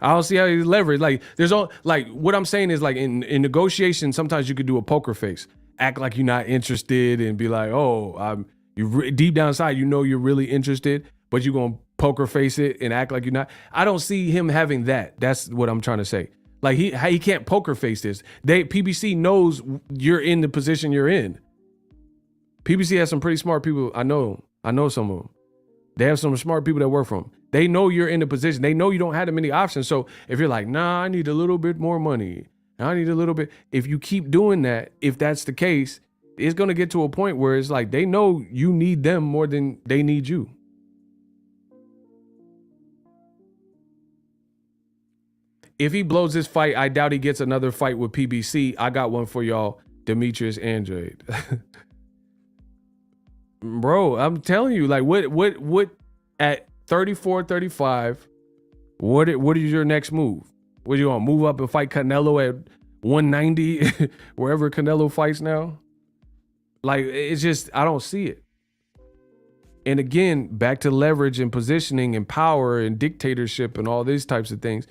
I don't see how he's leverage. Like, there's all, like, what I'm saying is, like, in negotiation, sometimes you could do a poker face, act like you're not interested, and be like, oh, deep down inside, you know you're really interested, but you're gonna poker face it and act like you're not. I don't see him having that. That's what I'm trying to say. Like, he can't poker face this. PBC knows you're in the position you're in. PBC has some pretty smart people. I know some of them. They have some smart people that work for them. They know you're in the position. They know you don't have that many options. So if you're like, nah, I need a little bit more money. I need a little bit. If you keep doing that, if that's the case, it's going to get to a point where it's like, they know you need them more than they need you. If he blows this fight, I doubt he gets another fight with PBC. I got one for y'all, Demetrius Andrade. Bro, I'm telling you, like, what at 34, 35, what is your next move? What, you want to move up and fight Canelo at 190, wherever Canelo fights now? Like, it's just, I don't see it. And again, back to leverage and positioning and power and dictatorship and all these types of things.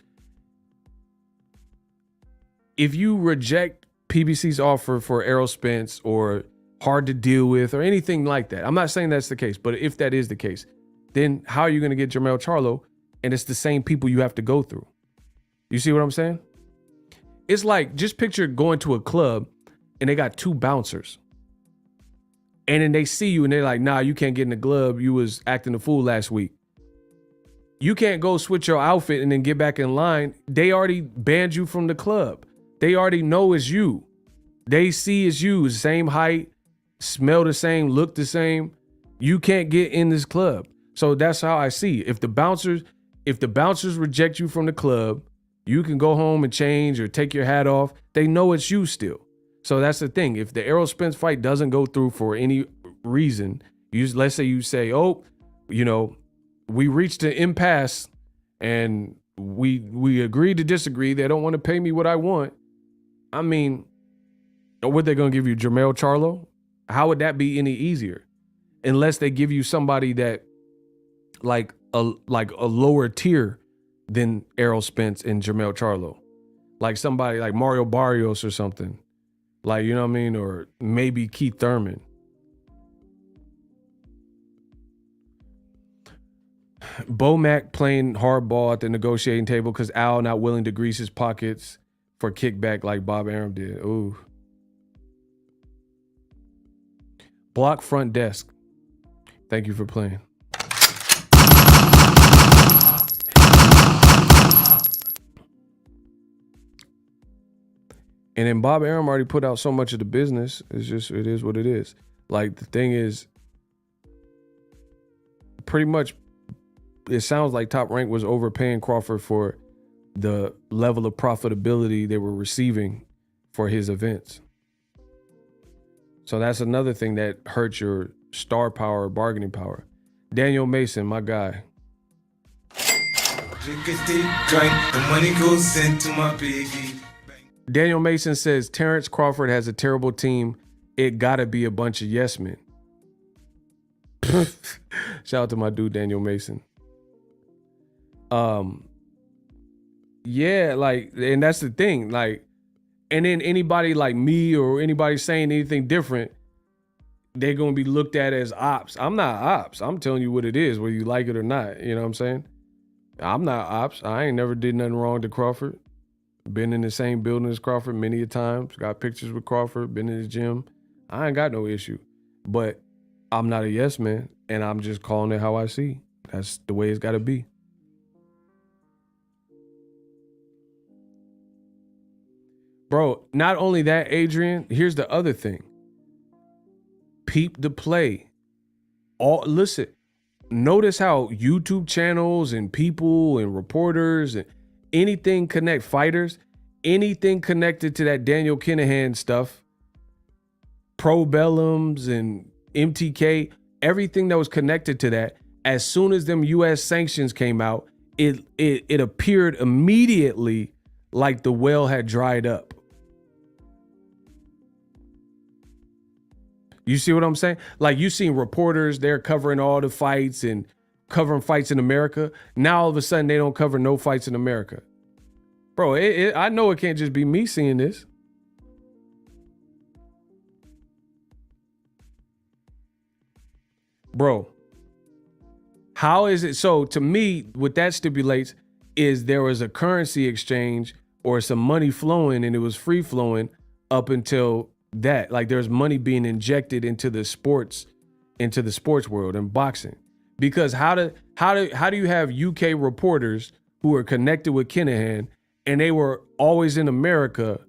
If you reject PBC's offer for Errol Spence or hard to deal with or anything like that. I'm not saying that's the case, but if that is the case, then how are you going to get Jermell Charlo? And it's the same people you have to go through. You see what I'm saying? It's like, just picture going to a club and they got 2 bouncers. And then they see you and they're like, nah, you can't get in the club. You was acting a fool last week. You can't go switch your outfit and then get back in line. They already banned you from the club. They already know it's you. They see it's you, same height, smell the same, look the same. You can't get in this club. So that's how I see it. If the bouncers reject you from the club, you can go home and change or take your hat off. They know it's you still. So that's the thing. If the Errol Spence fight doesn't go through for any reason, let's say you say, oh, we reached an impasse and we agreed to disagree. They don't want to pay me what I want. I mean, what they going to give you, Jermell Charlo? How would that be any easier? Unless they give you somebody that like a lower tier than Errol Spence and Jermell Charlo. Like somebody like Mario Barrios or something. Like, you know what I mean? Or maybe Keith Thurman. Bo Mack playing hardball at the negotiating table because Al not willing to grease his pockets for kickback like Bob Arum did. Ooh. Block front desk. Thank you for playing. And then Bob Arum already put out so much of the business. It is what it is. Like, the thing is, pretty much, it sounds like Top Rank was overpaying Crawford for the level of profitability they were receiving for his events. So that's another thing that hurts your star power, bargaining power. Daniel Mason, my guy. Drink a deep drink, the money goes into my piggy. Daniel Mason says Terence Crawford has a terrible team. It gotta be a bunch of yes men. Shout out to my dude Daniel Mason. Yeah, like, and that's the thing. Like, and then anybody like me or anybody saying anything different, they're gonna be looked at as ops. I'm not ops. I'm telling you what it is, whether you like it or not. You know what I'm saying? I'm not ops. I ain't never did nothing wrong to Crawford. Been in the same building as Crawford many a times. Got pictures with Crawford. Been in his gym. I ain't got no issue. But I'm not a yes man, and I'm just calling it how I see. That's the way it's got to be. Bro, not only that, Adrian, here's the other thing. Peep the play. Listen, notice how YouTube channels and people and reporters and anything fighters, anything connected to that Daniel Kinahan stuff, Pro Bellums and MTK, everything that was connected to that, as soon as them US sanctions came out, it appeared immediately like the well had dried up. You see what I'm saying? Like, you seen reporters, they're covering all the fights and covering fights in America. Now all of a sudden they don't cover no fights in America. Bro, I know it can't just be me seeing this. Bro, how is it? So to me, what that stipulates is there was a currency exchange or some money flowing, and it was free flowing up until that. Like, there's money being injected into the sports world and boxing. Because how do you have UK reporters who are connected with Kinahan and they were always in America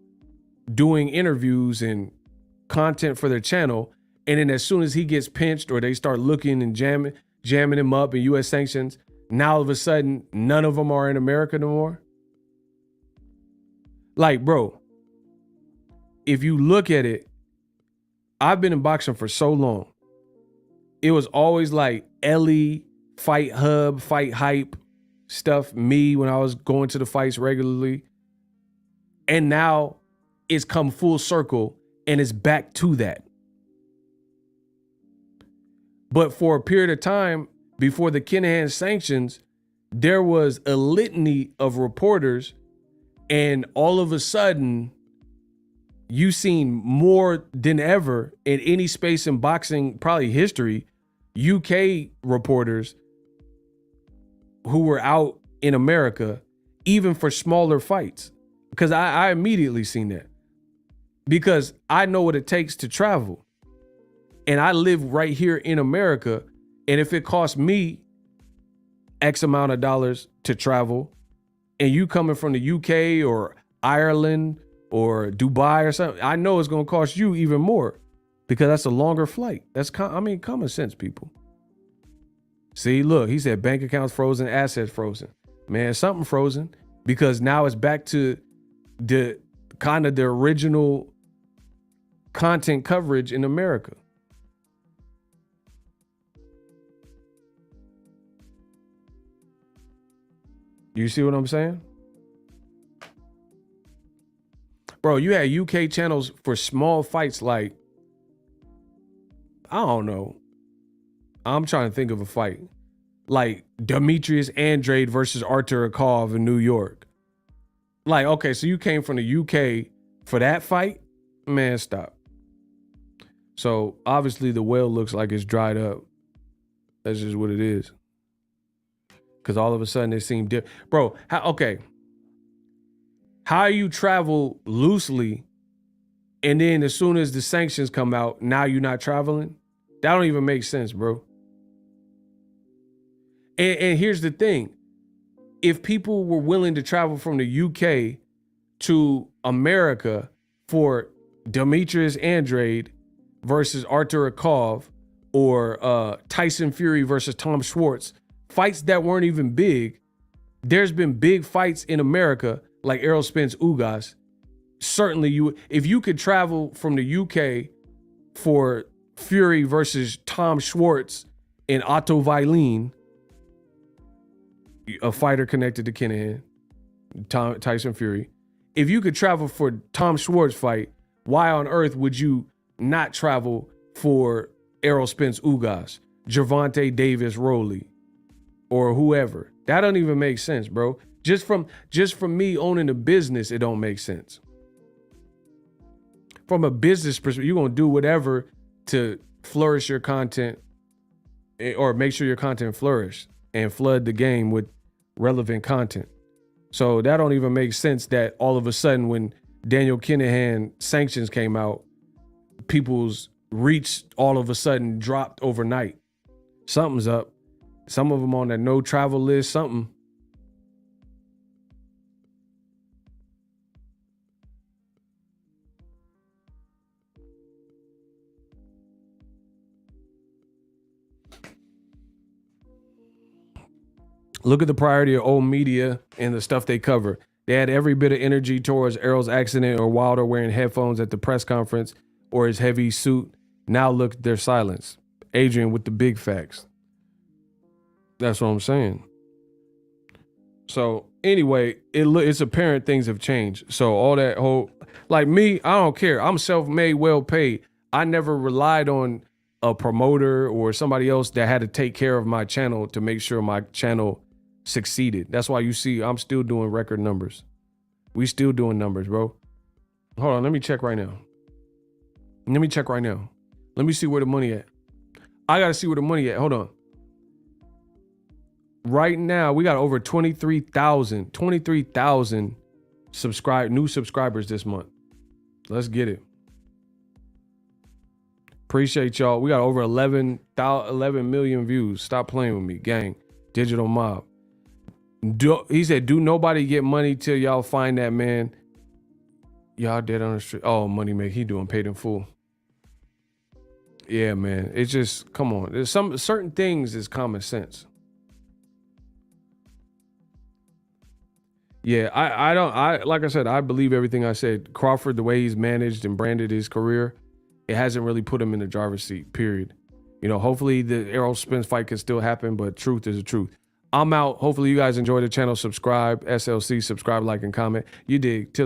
doing interviews and content for their channel, and then as soon as he gets pinched or they start looking and jamming him up in US sanctions, now all of a sudden none of them are in America no more? Like, bro, if you look at it, I've been in boxing for so long. It was always like Ellie, Fight Hub, Fight Hype stuff, me when I was going to the fights regularly. And now it's come full circle and it's back to that. But for a period of time before the Kinahan sanctions, there was a litany of reporters, and all of a sudden you seen more than ever in any space in boxing, probably history, UK reporters who were out in America, even for smaller fights. Because I immediately seen that. Because I know what it takes to travel. And I live right here in America. And if it costs me X amount of dollars to travel, and you coming from the UK or Ireland or Dubai or something, I know it's going to cost you even more because that's a longer flight. That's common sense, people. See, look, he said bank accounts frozen, assets frozen. Man, something frozen because now it's back to the kind of the original content coverage in America. You see what I'm saying? Bro, you had UK channels for small fights like, I don't know. I'm trying to think of a fight. Like Demetrius Andrade versus Artur Akov in New York. Like, okay, so you came from the UK for that fight? Man, stop. So obviously the well looks like it's dried up. That's just what it is. Because all of a sudden it seemed different. Bro, how you travel loosely and then as soon as the sanctions come out, now you're not traveling? That don't even make sense, bro. And here's the thing. If people were willing to travel from the UK to America for Demetrius Andrade versus Artur Akov or Tyson Fury versus Tom Schwartz, fights that weren't even big, there's been big fights in America like Errol Spence Ugas. Certainly, if you could travel from the UK for Fury versus Tom Schwartz and Otto Wallin, a fighter connected to Kinahan, Tyson Fury. If you could travel for Tom Schwartz fight, why on earth would you not travel for Errol Spence Ugas, Gervonta Davis Rowley, or whoever? That doesn't even make sense, bro. Just from me owning a business, it don't make sense. From a business perspective, you're gonna do whatever to flourish your content or make sure your content flourish and flood the game with relevant content. So that don't even make sense that all of a sudden when Daniel Kinahan sanctions came out, people's reach all of a sudden dropped overnight. Something's up. Some of them on that no travel list, something. Look at the priority of old media and the stuff they cover. They had every bit of energy towards Errol's accident or Wilder wearing headphones at the press conference or his heavy suit. Now look at their silence. Adrian with the big facts. That's what I'm saying. So anyway, it's apparent things have changed. So all that whole, like me, I don't care. I'm self-made, well paid. I never relied on a promoter or somebody else that had to take care of my channel to make sure my channel succeeded. That's why you see I'm still doing record numbers. We still doing numbers, bro. Hold on, let me check right now. Let me see where the money at. I gotta see where the money at. Hold on. Right now, we got over 23,000 new subscribers this month. Let's get it. Appreciate y'all. We got over 11 million views. Stop playing with me, gang. Digital Mob. He said, do nobody get money till y'all find that man. Y'all dead on the street. Oh, Money Make. He doing paid in full. Yeah, man. It's just, come on. There's some certain things is common sense. Yeah, I like I said, I believe everything I said. Crawford, the way he's managed and branded his career, it hasn't really put him in the driver's seat, period. You know, hopefully the Errol Spence fight can still happen, but truth is the truth. I'm out. Hopefully you guys enjoy the channel. Subscribe, SLC, subscribe, like, and comment. You dig. Till